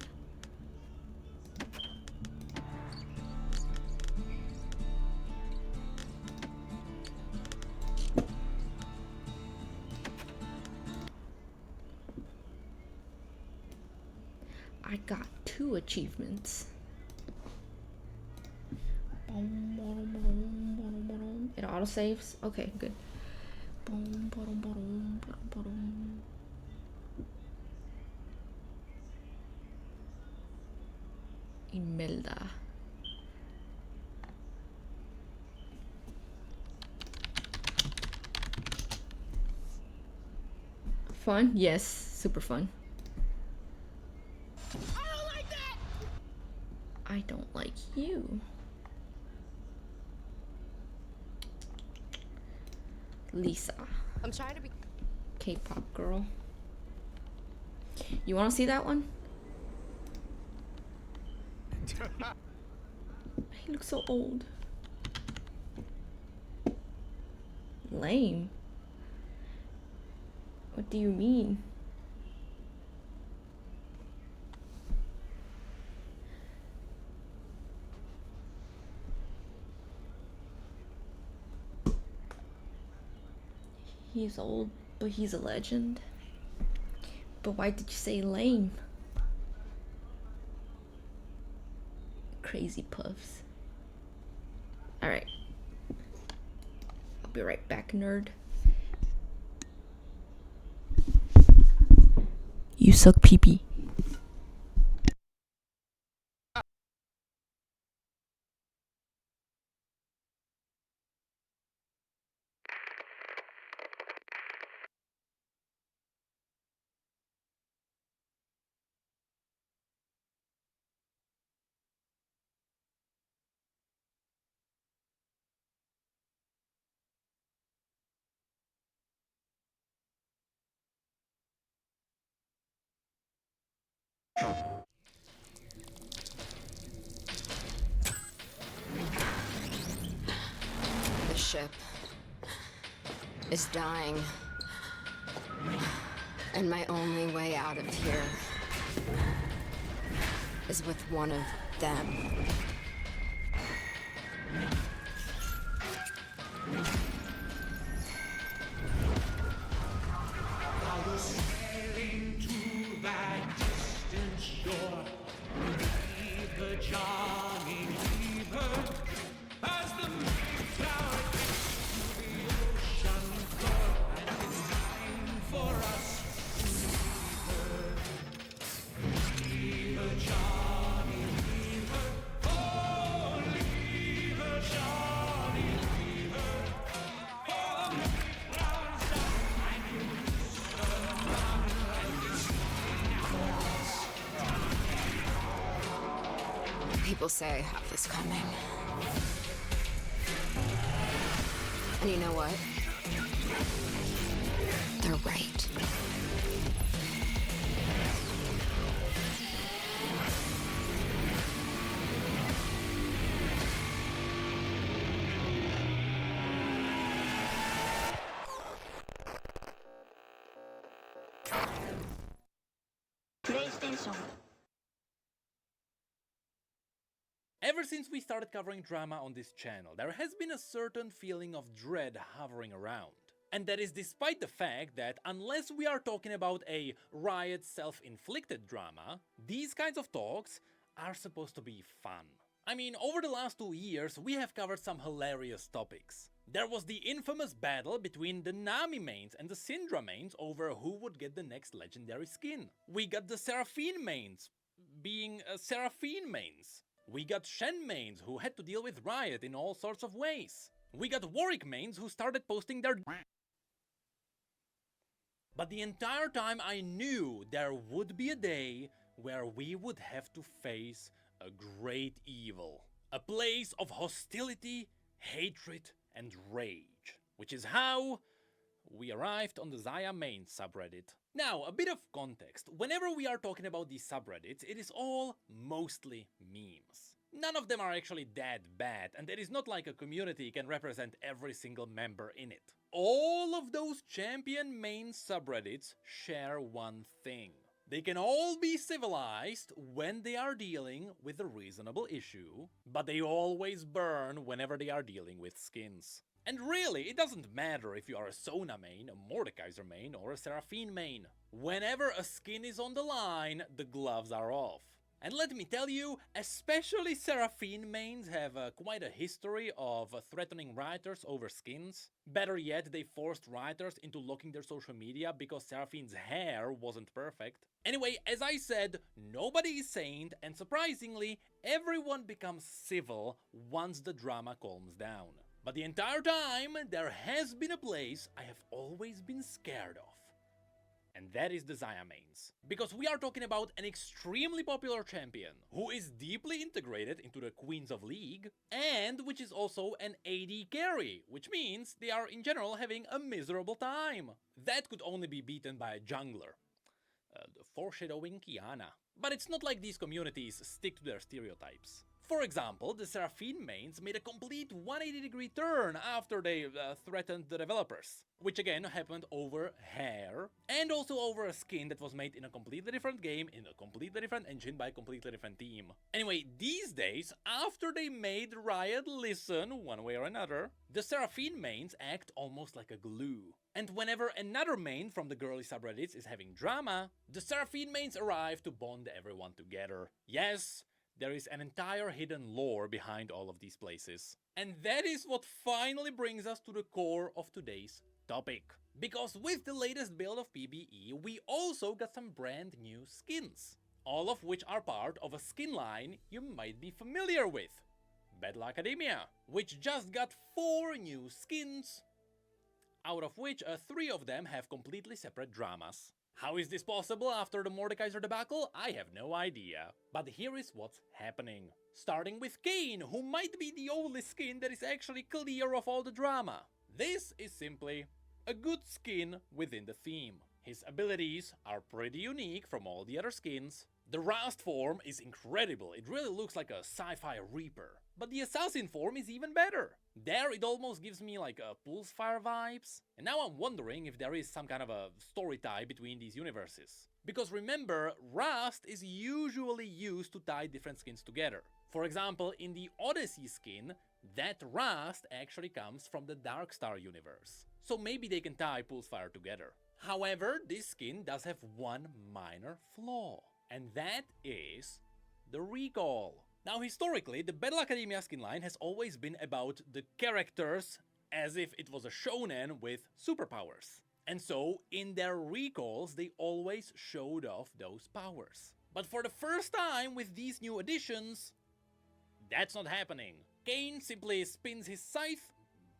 I got 2 achievements. It autosaves? Okay, good. Imelda. Fun? Yes, super fun. I don't like that! I don't like you. Lisa. I'm trying to be. K-pop girl. You want to see that one? He looks so old. Lame. What do you mean? He's old, but he's a legend. But why did you say lame? Crazy puffs. Alright. I'll be right back, nerd. You suck pee-pee. The ship is dying. And my only way out of here is with one of them. I was sailing to that distant shore. Leave her, Johnny, leave her. As the Mayflower gets to the ocean floor, and it's time for us to leave her, Johnny, leave her. Oh, leave her, Johnny, leave her. For the Mayflower's People say I have this coming. And you know what? They're right. Ever since we started covering drama on this channel, there has been a certain feeling of dread hovering around. And that is despite the fact that unless we are talking about a Riot self-inflicted drama, these kinds of talks are supposed to be fun. I mean, over the last 2 years, we have covered some hilarious topics. There was the infamous battle between the Nami mains and the Syndra mains over who would get the next legendary skin. We got the Seraphine mains being Seraphine mains. We got Shen mains who had to deal with Riot in all sorts of ways. We got Warwick mains who started posting their But the entire time I knew there would be a day where we would have to face a great evil. A place of hostility, hatred, and rage. Which is how we arrived on the Zaya main subreddit. Now, a bit of context. Whenever we are talking about these subreddits, it is all mostly memes. None of them are actually that bad, and it is not like a community can represent every single member in it. All of those champion main subreddits share one thing. They can all be civilized when they are dealing with a reasonable issue, but they always burn whenever they are dealing with skins. And really, it doesn't matter if you are a Sona main, a Mordekaiser main, or a Seraphine main. Whenever a skin is on the line, the gloves are off. And let me tell you, especially Seraphine mains have quite a history of threatening writers over skins. Better yet, they forced writers into locking their social media because Seraphine's hair wasn't perfect. Anyway, as I said, nobody is saint, and surprisingly, everyone becomes civil once the drama calms down. But the entire time, there has been a place I have always been scared of. And that is the Xayah mains. Because we are talking about an extremely popular champion, who is deeply integrated into the Queens of League, and which is also an AD carry, which means they are in general having a miserable time. That could only be beaten by a jungler. Foreshadowing Qiyana. But it's not like these communities stick to their stereotypes. For example, the Seraphine mains made a complete 180-degree turn after they threatened the developers, which again happened over hair, and also over a skin that was made in a completely different game, in a completely different engine by a completely different team. Anyway, these days, after they made Riot listen one way or another, the Seraphine mains act almost like a glue. And whenever another main from the girly subreddits is having drama, the Seraphine mains arrive to bond everyone together. Yes, there is an entire hidden lore behind all of these places. And that is what finally brings us to the core of today's topic. Because with the latest build of PvE, we also got some brand new skins. All of which are part of a skin line you might be familiar with. Battle Academia, which just got 4 new skins, out of which 3 of them have completely separate dramas. How is this possible after the Mordekaiser debacle? I have no idea. But here is what's happening. Starting with Kayn, who might be the only skin that is actually clear of all the drama. This is simply a good skin within the theme. His abilities are pretty unique from all the other skins. The Rast form is incredible, it really looks like a sci-fi Reaper. But the Assassin form is even better. There it almost gives me like a Pulsefire vibes. And now I'm wondering if there is some kind of a story tie between these universes. Because remember, Rast is usually used to tie different skins together. For example, in the Odyssey skin, that Rast actually comes from the Darkstar universe. So maybe they can tie Pulsefire together. However, this skin does have one minor flaw. And that is the recall. Now historically, the Battle Academia skin line has always been about the characters as if it was a shonen with superpowers. And so, in their recalls, they always showed off those powers. But for the first time with these new additions, that's not happening. Kayn simply spins his scythe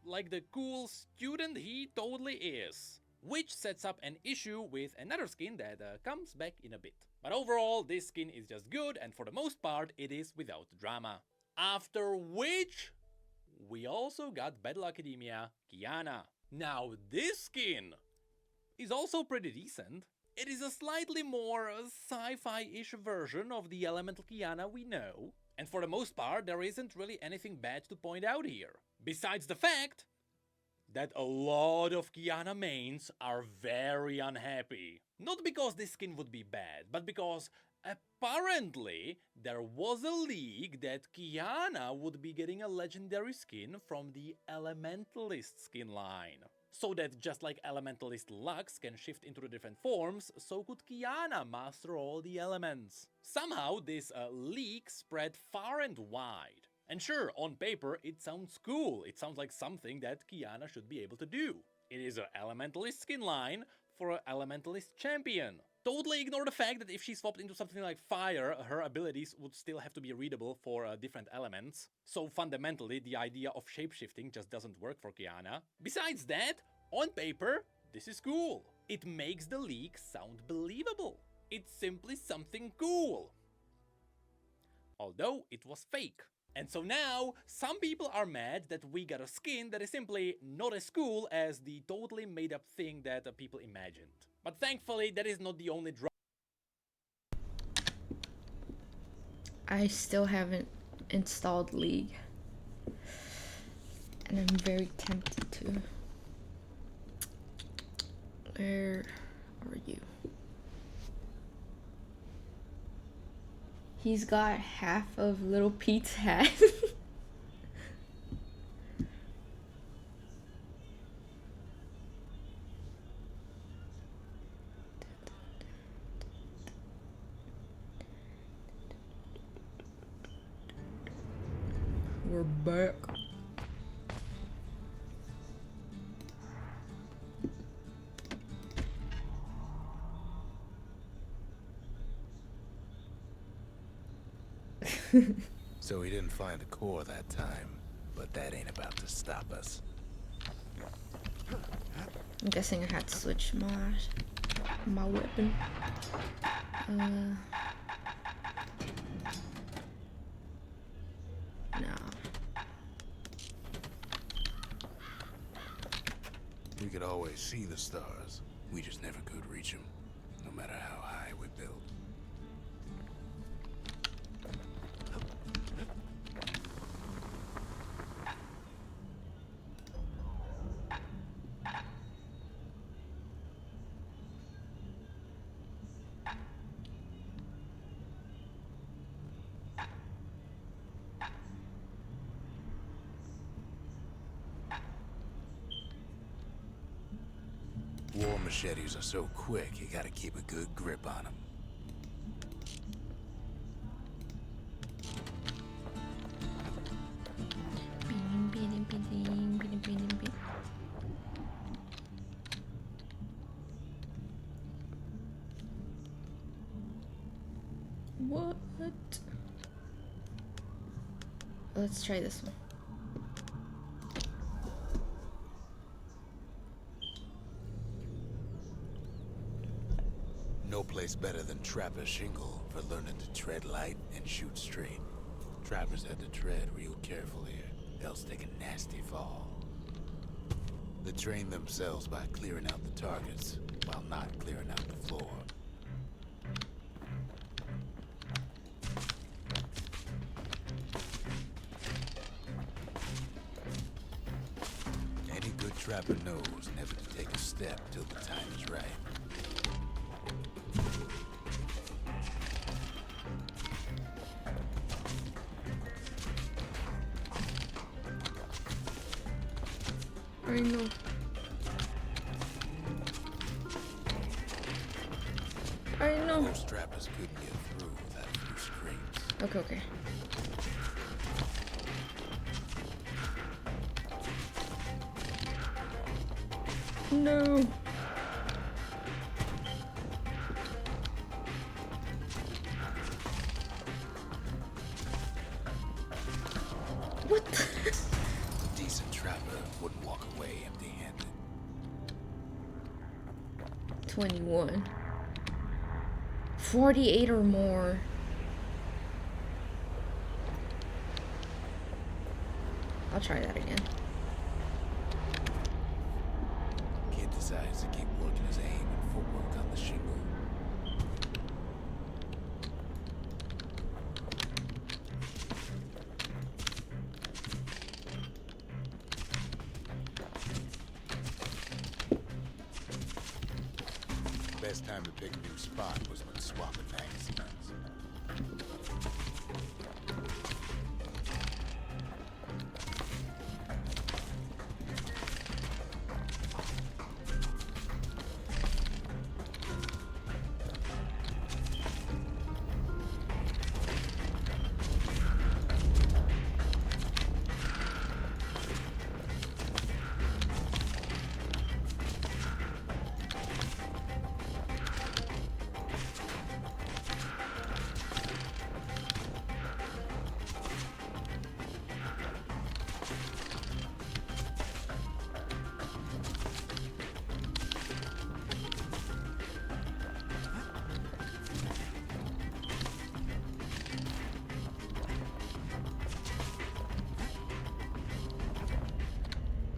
like the cool student he totally is. Which sets up an issue with another skin that comes back in a bit. But overall, this skin is just good, and for the most part, it is without drama. After which, we also got Battle Academia Qiyana. Now, this skin is also pretty decent. It is a slightly more sci-fi-ish version of the Elemental Qiyana we know. And for the most part, there isn't really anything bad to point out here. Besides the fact that a lot of Qiyana mains are very unhappy. Not because this skin would be bad, but because apparently there was a leak that Qiyana would be getting a legendary skin from the Elementalist skin line. So that just like Elementalist Lux can shift into the different forms, so could Qiyana master all the elements. Somehow this leak spread far and wide. And sure, on paper, it sounds cool. It sounds like something that Qiyana should be able to do. It is an Elementalist skin line for an Elementalist champion. Totally ignore the fact that if she swapped into something like fire, her abilities would still have to be readable for different elements. So fundamentally, the idea of shapeshifting just doesn't work for Qiyana. Besides that, on paper, this is cool. It makes the leak sound believable. It's simply something cool. Although it was fake. And so now, some people are mad that we got a skin that is simply not as cool as the totally made up thing that people imagined. But thankfully, that is not the only drama. I still haven't installed League. And I'm very tempted to. Where are you? He's got half of Little Pete's hat. We're back. So we didn't find the core that time, but that ain't about to stop us. I'm guessing I had to switch my weapon. No. We could always see the stars. We just never could reach them, no matter how high we built. War machetes are so quick, you gotta keep a good grip on them. What? Let's try this one. No place better than Trapper Shingle for learning to tread light and shoot straight. Trappers had to tread real careful here, else take a nasty fall. They train themselves by clearing out the targets, while not clearing out the floor. Any good trapper knows never to take a step till the time is right. I know. I know. Most trappers couldn't get through without a few scrapes. Okay, okay. No. What? A decent trapper wouldn't walk away empty-handed. 21. 48 or more. I'll try that again. Kid decides to keep working his aim and footwork on the shingle. Best time to pick a new spot was when swapping magazines.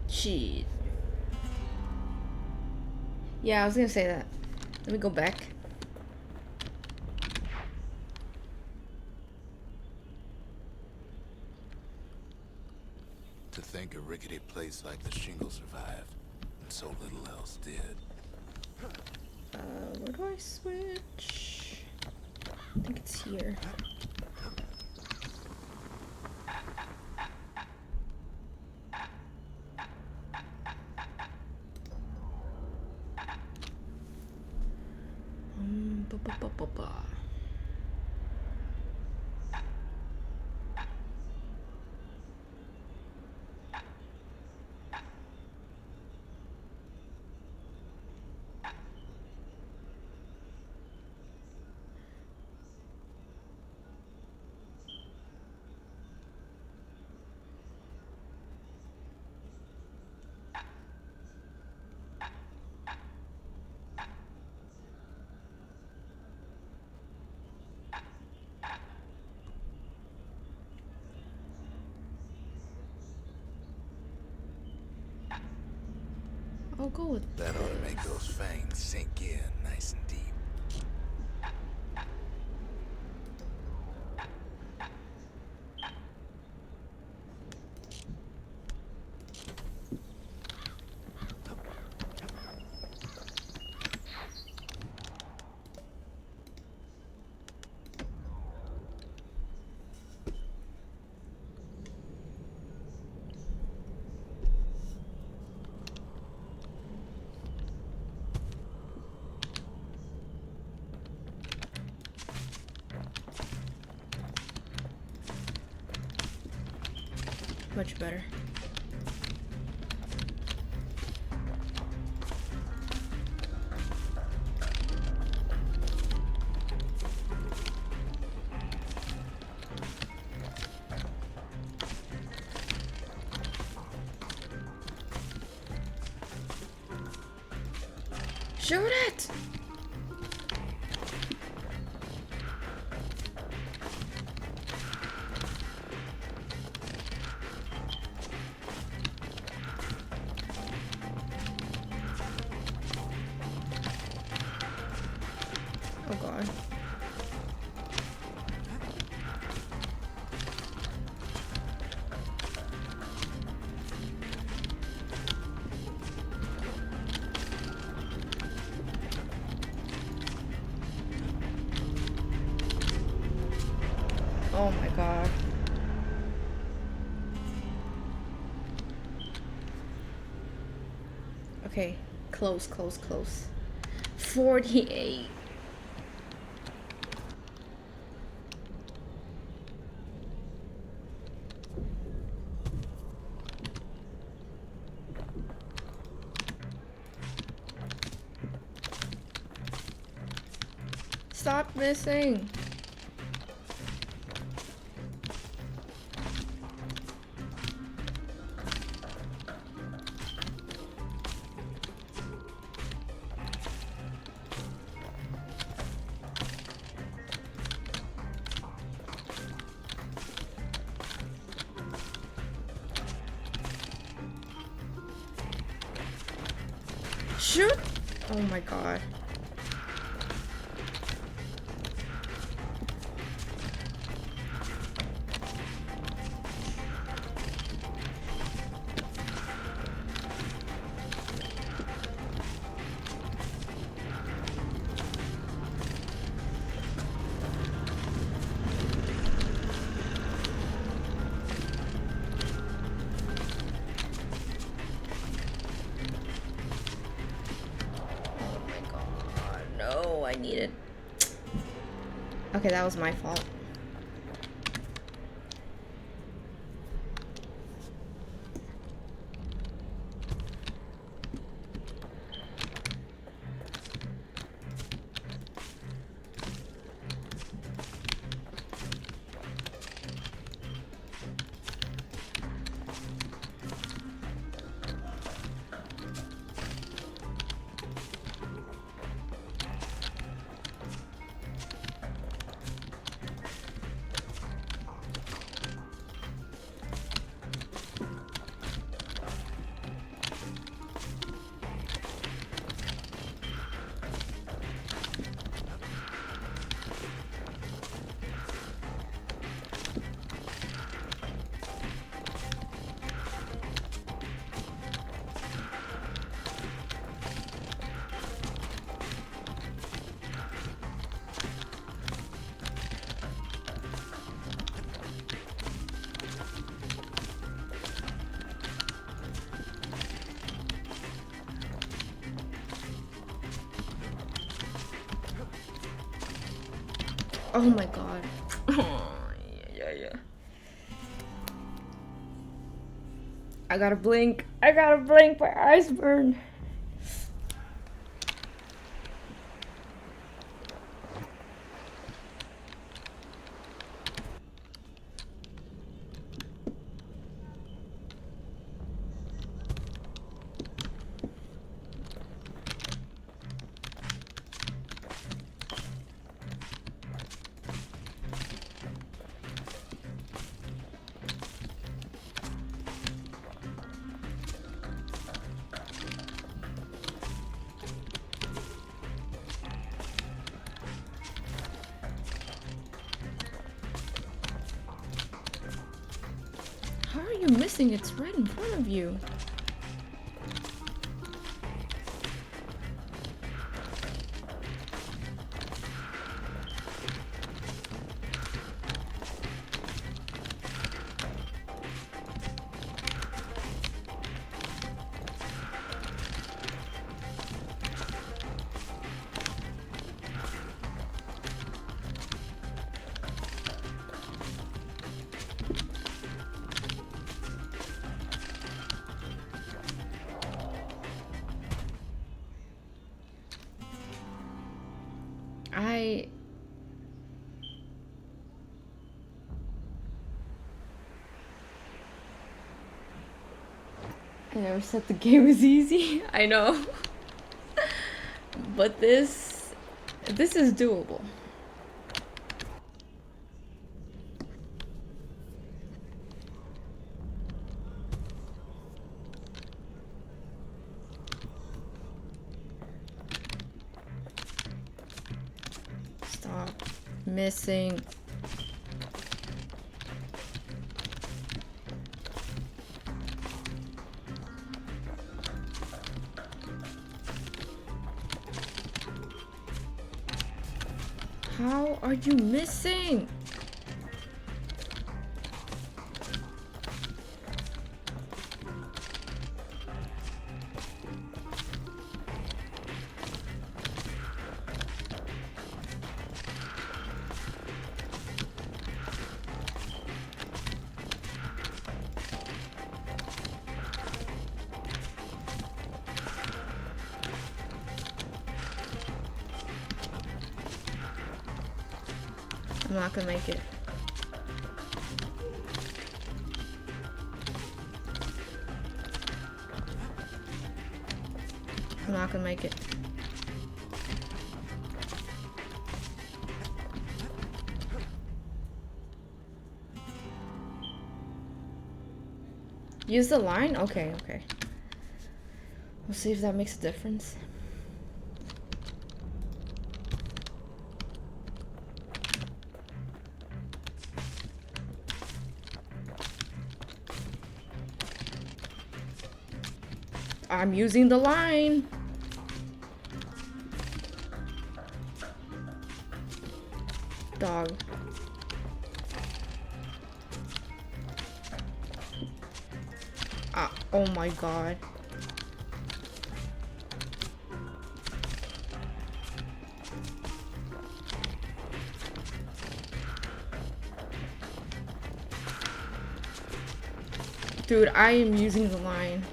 Shit. Yeah, I was gonna say that. Let me go back. To think a rickety place like the shingle survived, and so little else did. Where do I switch? I think it's here. Ba, ba, ba, ba, ba. I'll go with That ought to make those fangs sink in nice and deep. much better. Shoot it! Oh god. Oh my god. Okay, close, close, close. 48. Stop missing. Shoot! Oh my god. No, I need it. Okay, that was my fault. Oh my god. Yeah. I gotta blink. My eyes burn. you missing? It's right in front of you. I never said the game was easy. I know. But this is doable. Stop missing. How are you missing? I'm not gonna make it. I'm not gonna make it. Use the line? Okay, okay. We'll see if that makes a difference. I'm using the line. Dog. Ah, oh my god. Dude, I am using the line.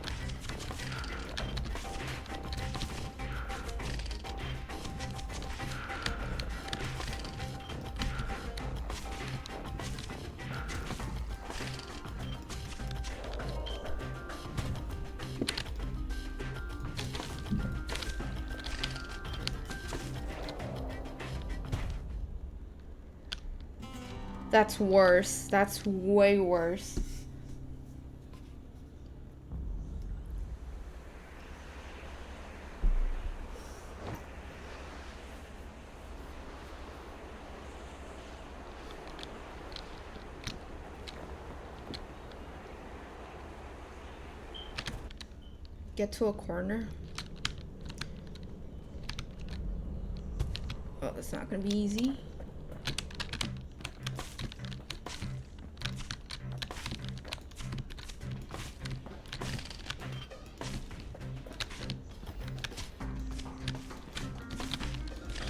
That's worse. That's way worse. Get to a corner. Oh, that's not gonna be easy.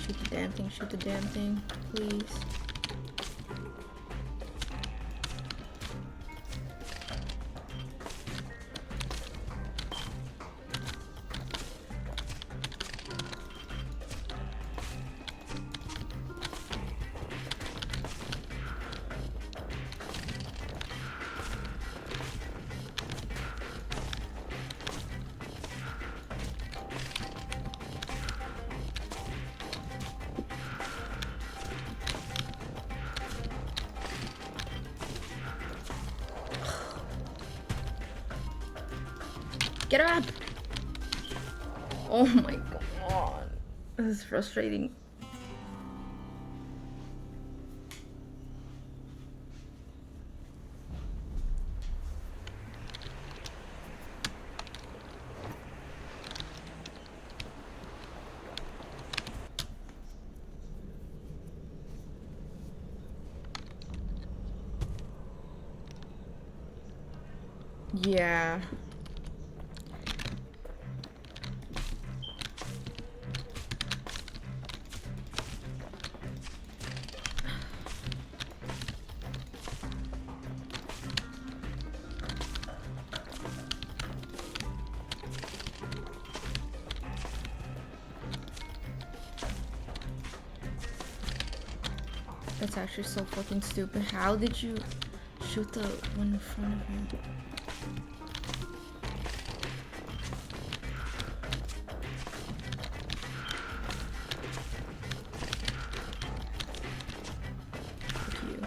Shoot the damn thing, shoot the damn thing, please. Get up! Oh my god. This is frustrating. Yeah. That's actually so fucking stupid. How did you shoot the one in front of him? Fuck you.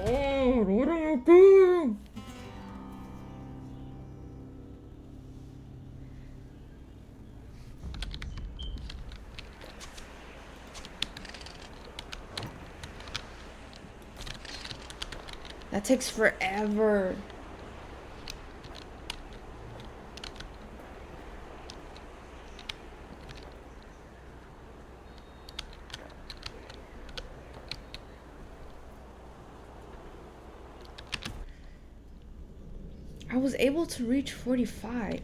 Oh, what am I doing? That takes forever. I was able to reach 45.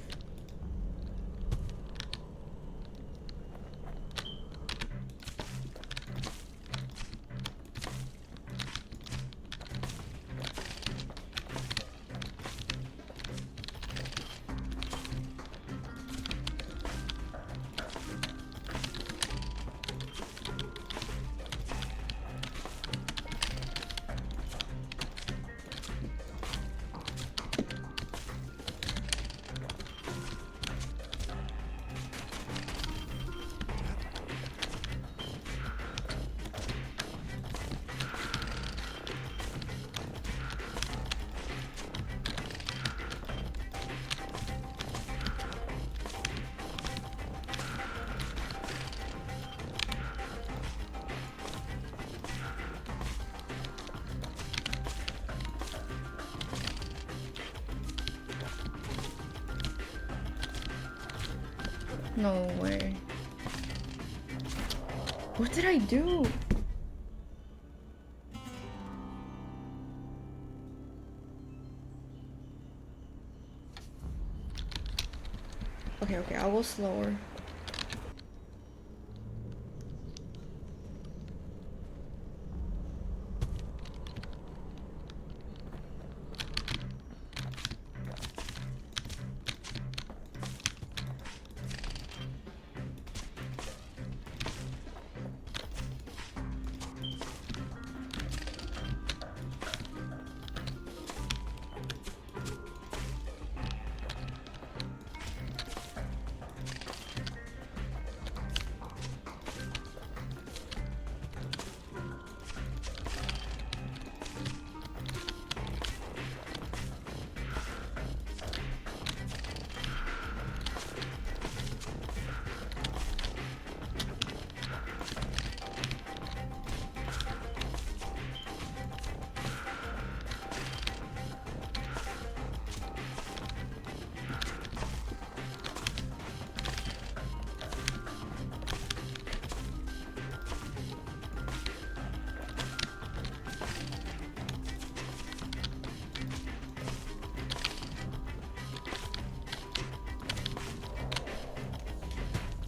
No way. What did I do? Okay, I'll go slower.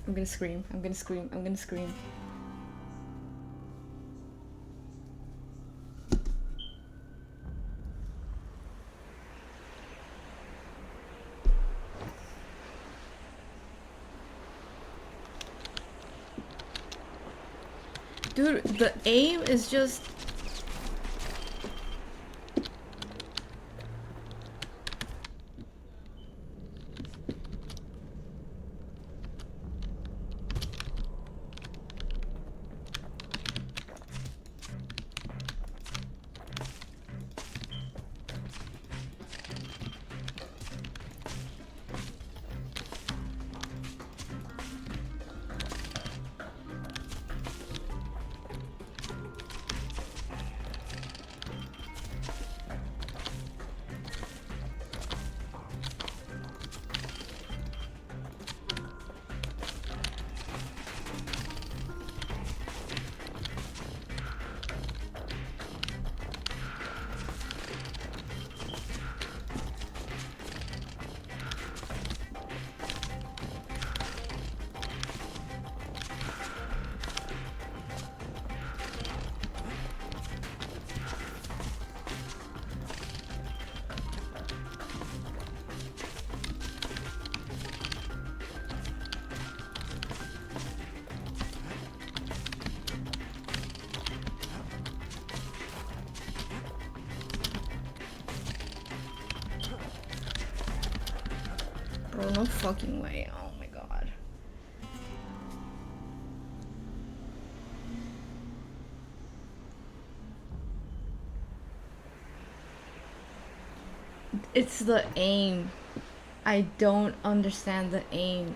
I'm gonna scream. I'm gonna scream. I'm gonna scream. Dude, the aim is just... Bro, no fucking way. Oh my god. It's the aim. I don't understand the aim.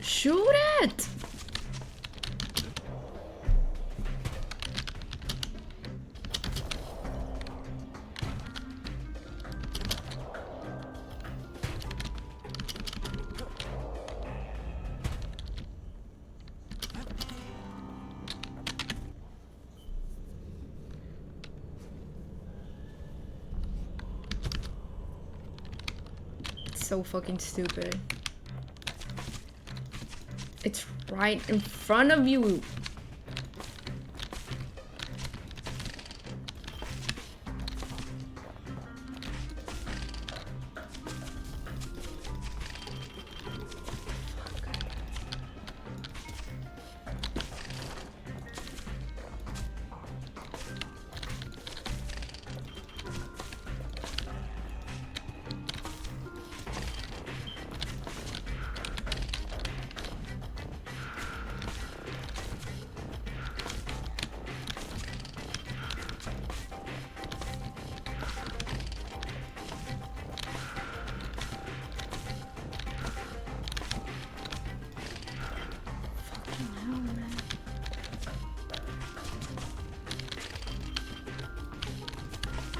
Shoot it! It's so fucking stupid. It's right in front of you.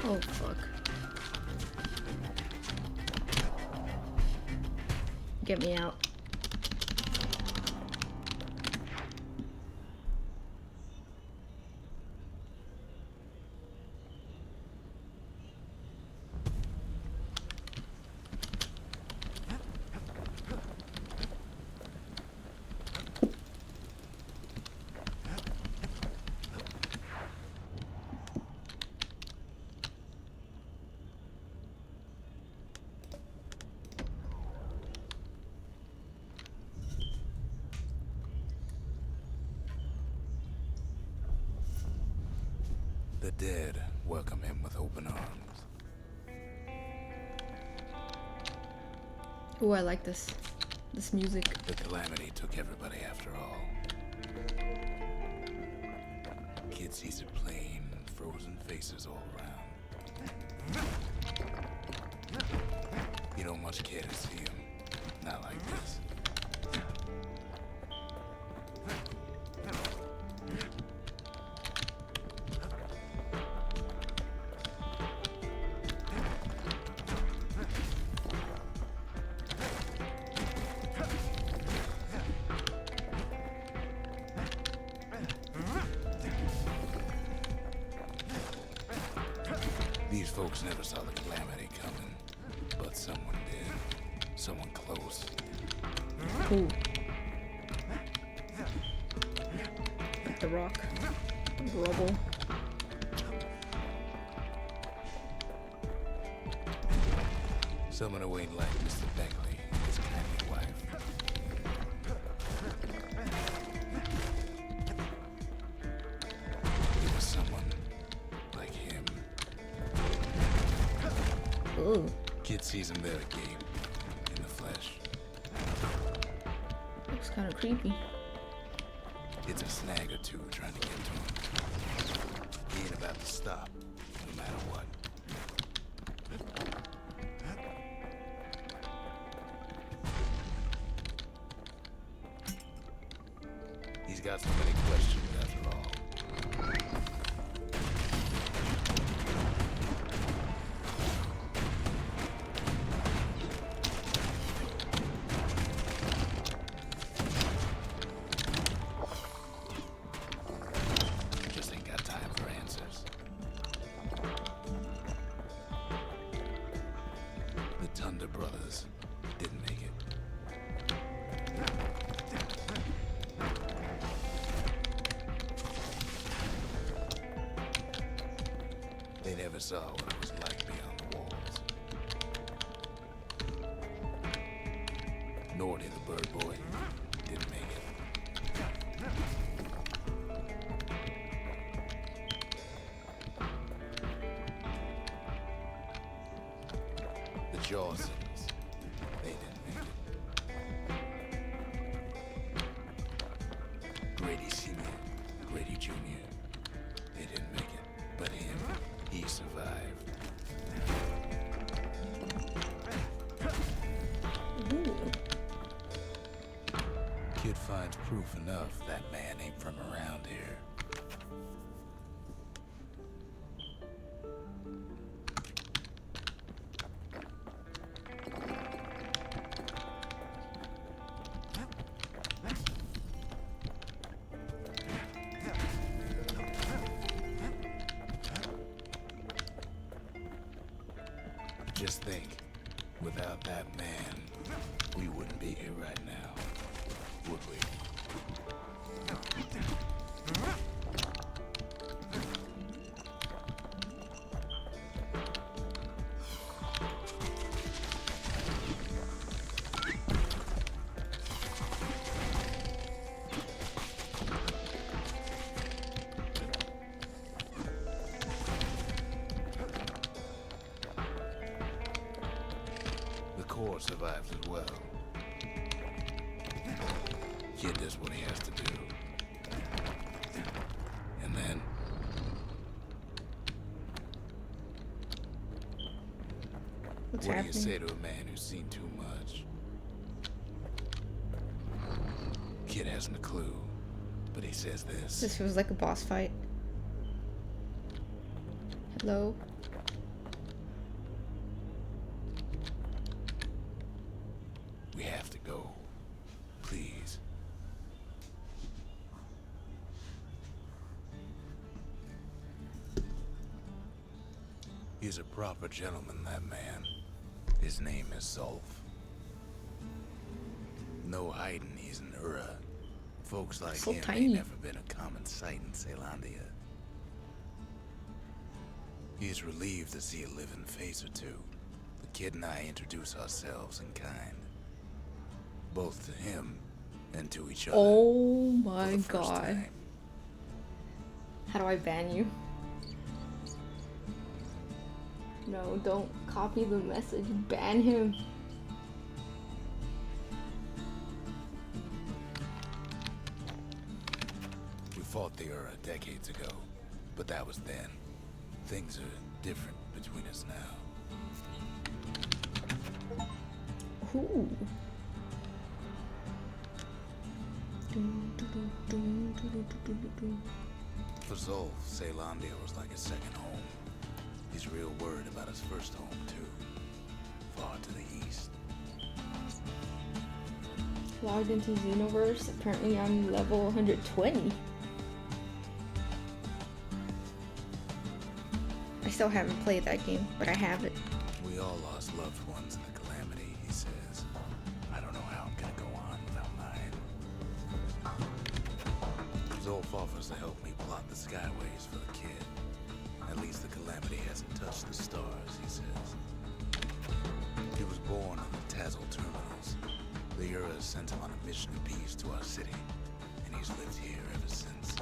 Oh fuck. Get me out. The dead welcome him with open arms. Ooh, I like this music. The calamity took everybody after all. Kid sees it plain, frozen faces all around. You don't much care to see him. Not like this. These folks never saw the calamity coming, but someone did. Someone close. Ooh. Like the rock. The rubble. Someone who ain't like Mr. Beckley, his kindly wife. It was someone like him. Ooh. Kid sees him there again, in the flesh. Looks kind of creepy. It's a snag or two trying to get to him. He ain't about to stop, no matter what. He's got so many questions after all. Just ain't got time for answers. The Thunder brothers didn't make it. They never saw what it was like beyond the walls. Johnny the Bird Boy didn't make it. The Jawsons, they didn't make it. Grady Sr., Grady Jr., they didn't make it. But him, he survived. Ooh. Kid finds proof enough that man ain't from around here. Just think, without that man, we wouldn't be here right now, would we? The core survives as well. Kid does what he has to do. And then... What's what do happening? you say to a man who's seen too much? Kid hasn't a clue, but he says this. This feels like a boss fight. Hello? We have to go. Please. He's a proper gentleman, that man. His name is Zulf. No hiding he's an Ura. Folks like So him tiny. ain't never been a common sight in Caelondia. He's relieved to see a living face or two. The kid and I introduce ourselves in kind. Both to him and to each other. Oh for my the first god. time. How do I ban you? No, don't copy the message. Ban him. We fought the Ura decades ago, but that was then. Things are different between us now. Ooh. For Zulf, Caelondia was like his second home. He's real worried about his first home, too. Far to the east. Logged into Xenoverse. Apparently I'm level 120. I still haven't played that game, but I have it. We all lost loved ones in the calamity, he says. I don't know how I'm gonna go on without mine. Zulf offers to help me plot the skyways for the kid. At least the calamity hasn't touched the stars, he says. He was born on the Tazzle terminals. The Uras sent him on a mission of peace to our city, and he's lived here ever since.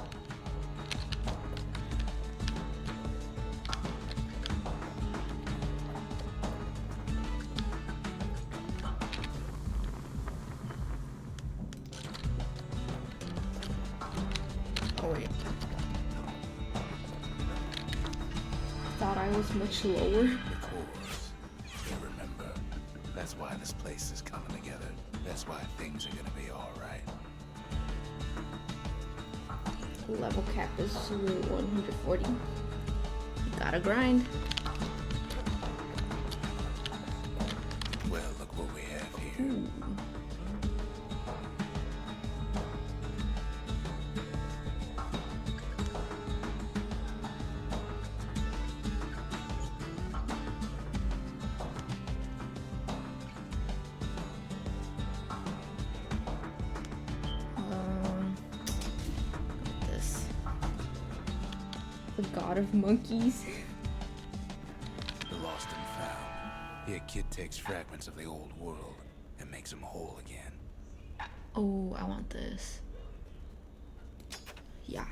Oh wait. Thought I was much lower. Of course. You remember. That's why this place is coming together. That's why things are gonna be alright. Level cap is 140. Gotta grind. Well, look what we have here. Ooh. This. The god of monkeys. The lost and found. Here, kid takes fragments of the old world and makes them whole again. Oh, I want this. Yeah.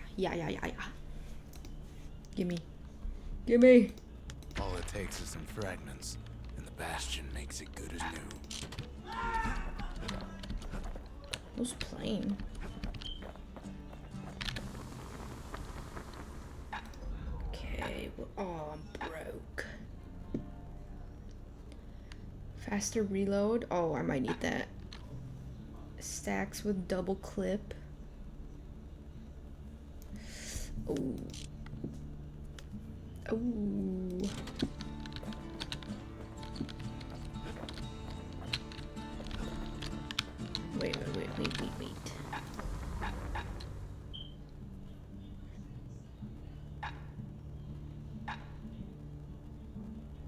Gimme. Gimme! All it takes is some fragments, and the Bastion makes it good as new. Who's playing? Okay, oh, I'm broke. Faster reload. Oh, I might need that. Stacks with double clip. Oh. Oh. Wait.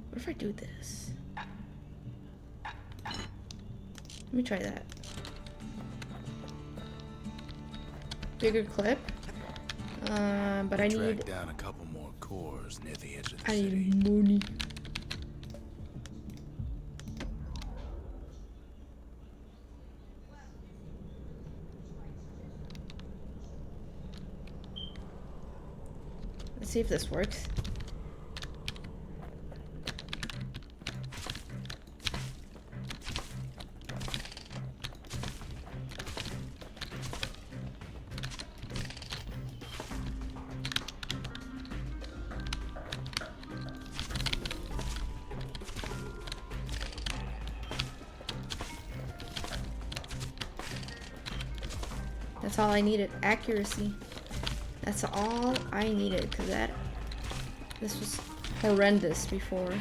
What if I do this? Let me try that. Bigger clip. But I need. Track down a couple more cores near the edge of the I city. need money. Let's see if this works. That's all I needed. Accuracy. That's all I needed, because this was horrendous before.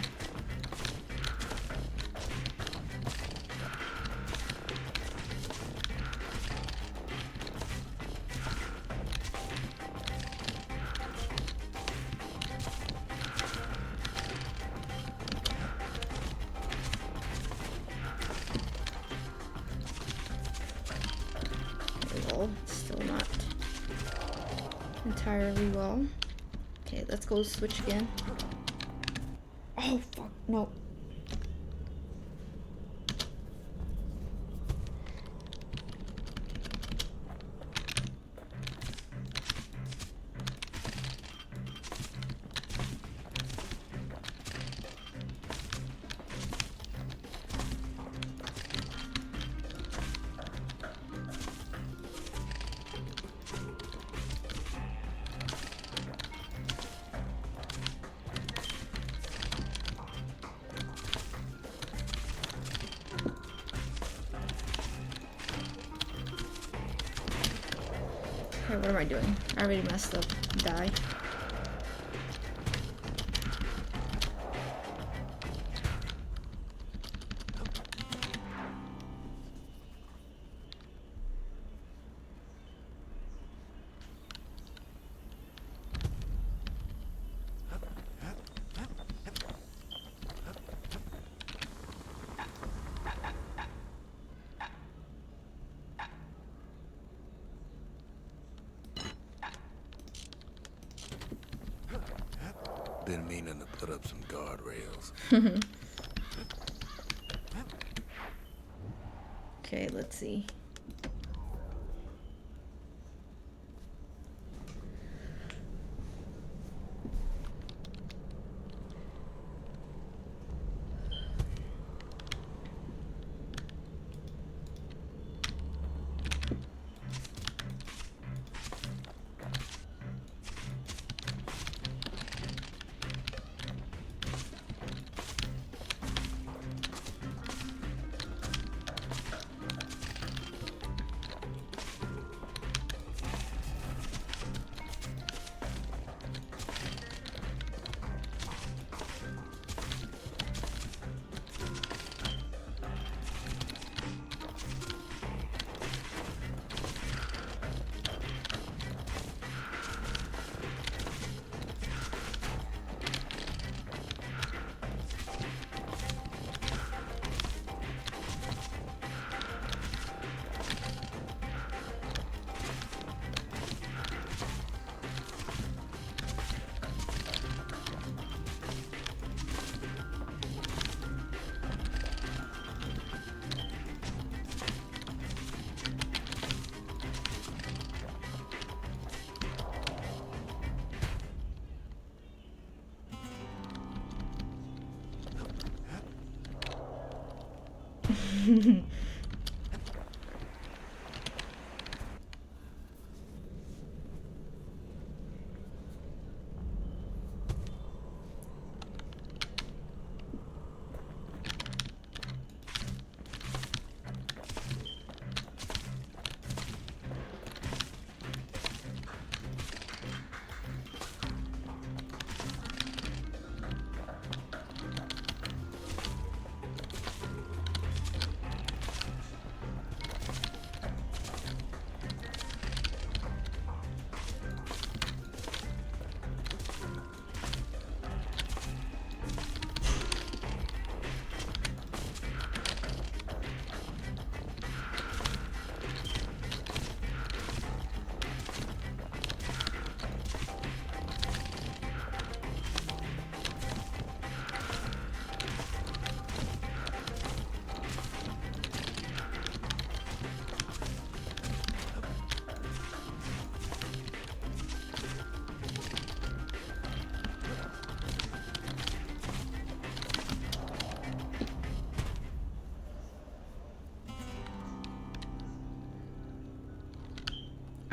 Still not entirely well. Okay, let's go switch again. Oh, fuck, no. Okay, what am I doing? I already messed up. Die. Been meaning to put up some guardrails. Okay, let's see.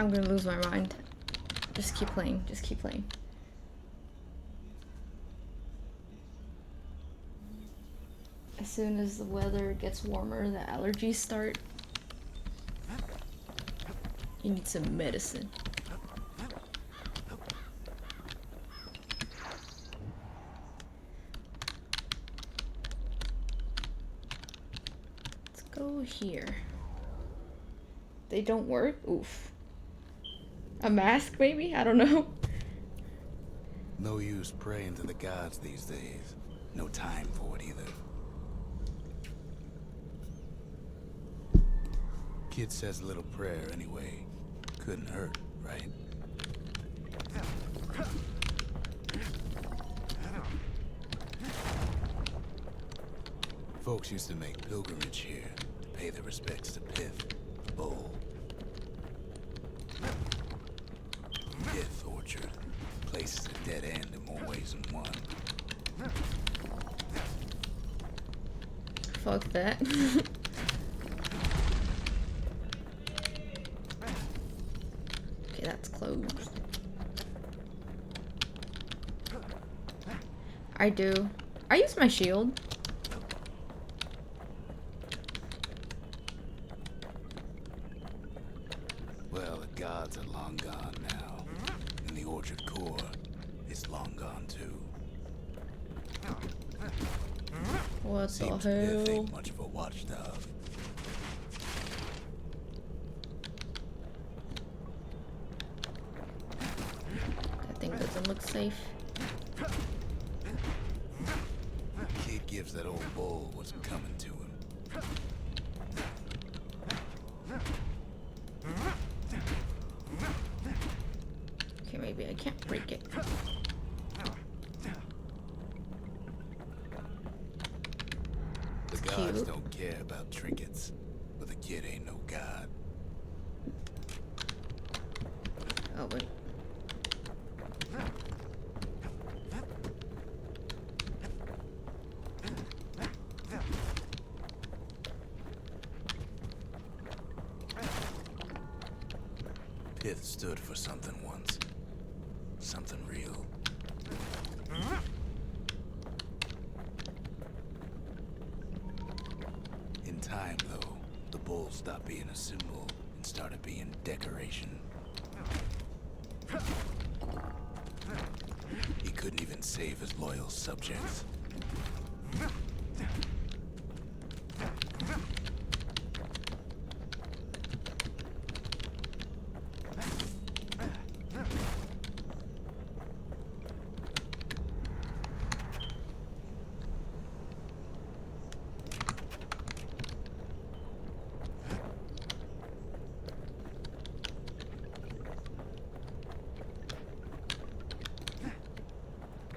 I'm gonna lose my mind. Just keep playing. Just keep playing. As soon as the weather gets warmer, the allergies start. You need some medicine. Let's go here. They don't work? Oof. A mask, maybe? I don't know. No use praying to the gods these days. No time for it either. Kid says a little prayer anyway. Couldn't hurt, right? Folks used to make pilgrimage here to pay their respects to Pith, the bull. Pith Orchard. Place is a dead end in more ways than one. Fuck that. Okay, that's closed. I do. I use my shield. Well, the gods are long gone now. And the orchard core is long gone too. What Seems the Pith hell? ain't much of a watchdog. That thing doesn't look safe. Kid gives that old bull what's coming to him. Okay, maybe I can't break it. The gods cute. don't care about trinkets, but the kid ain't no god. Oh, wait. Pith stood for something once. Something real. In time, though, the bull stopped being a symbol and started being decoration. He couldn't even save his loyal subjects.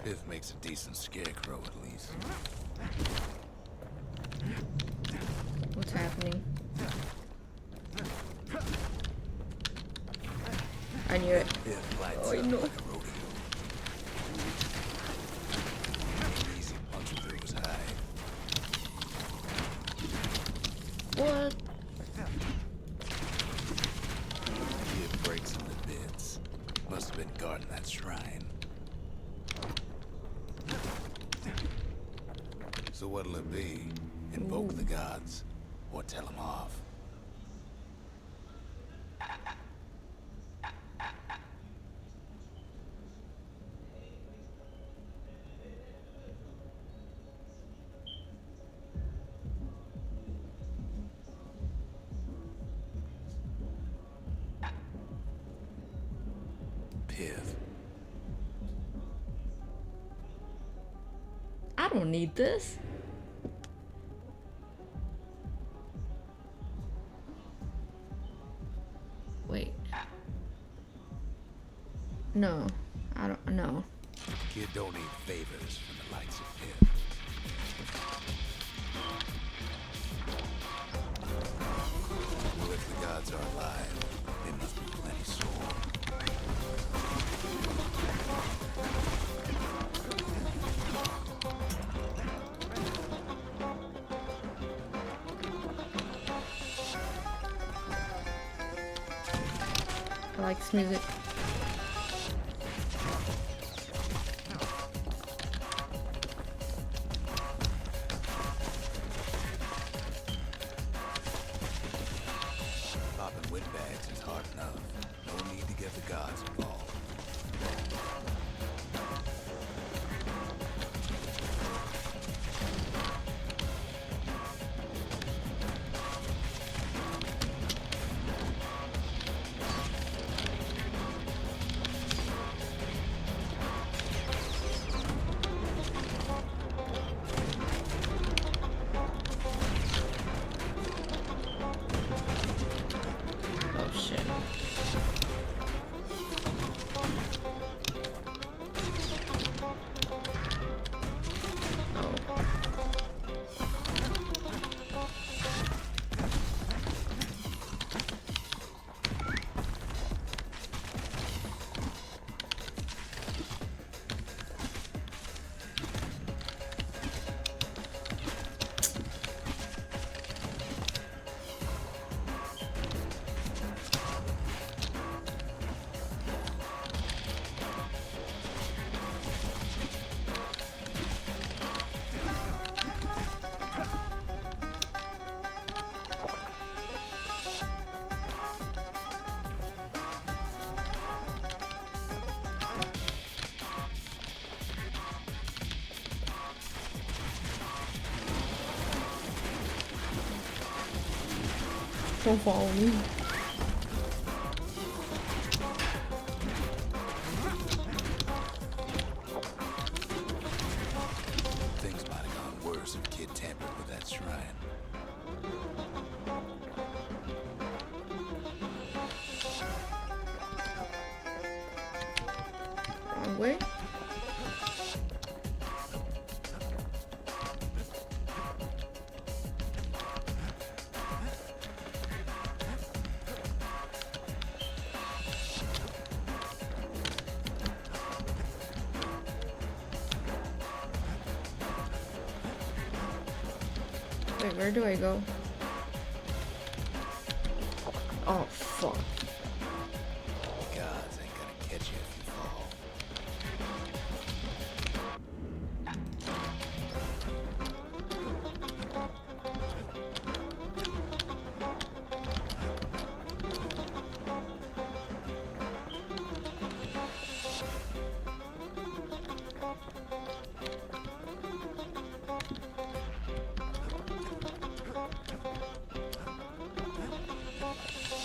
Pith makes a decent scarecrow, at least. What's happening? I knew it. Pith lights Oh, up no. like a rodeo. Easy punching through his hide. Must have been guarding that shrine. So what'll it be? Invoke the gods, or tell them off? Piv. I don't need this. Wait. No, I don't know. Kid don't need favors from the likes of Piv. Well, if the gods are alive, they must be plenty sore. I like this music. Popping windbags is hard enough. No need to get the gods involved. Oh shit. Oh. Don't follow me. Things might have gone worse if Kid tampered with that shrine. Wrong way. Wait, where do I go? Oh, fuck. The gods ain't gonna catch you if you fall.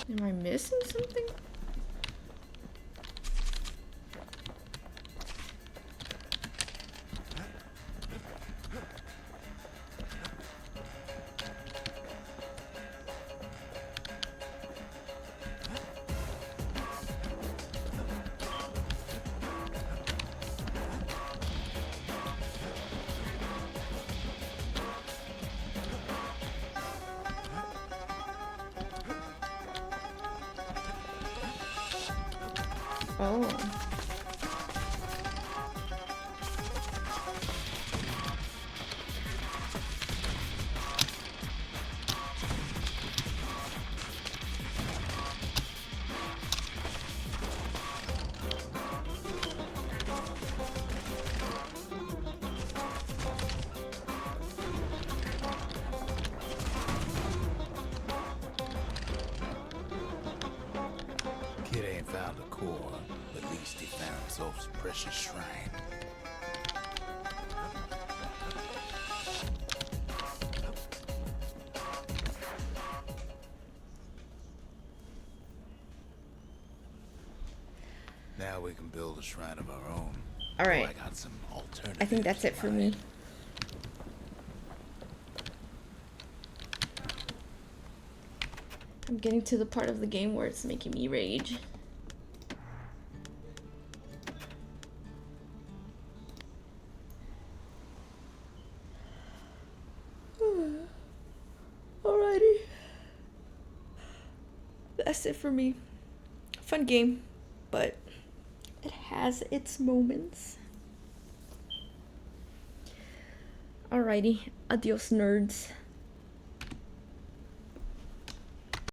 Am I missing something? Oh. He found Zolf's precious shrine. Now we can build a shrine of our own. All right. I got some alternatives. I think that's it for me. I'm getting to the part of the game where it's making me rage. Alrighty. That's it for me. Fun game, but it has its moments. Alrighty. Adios, nerds.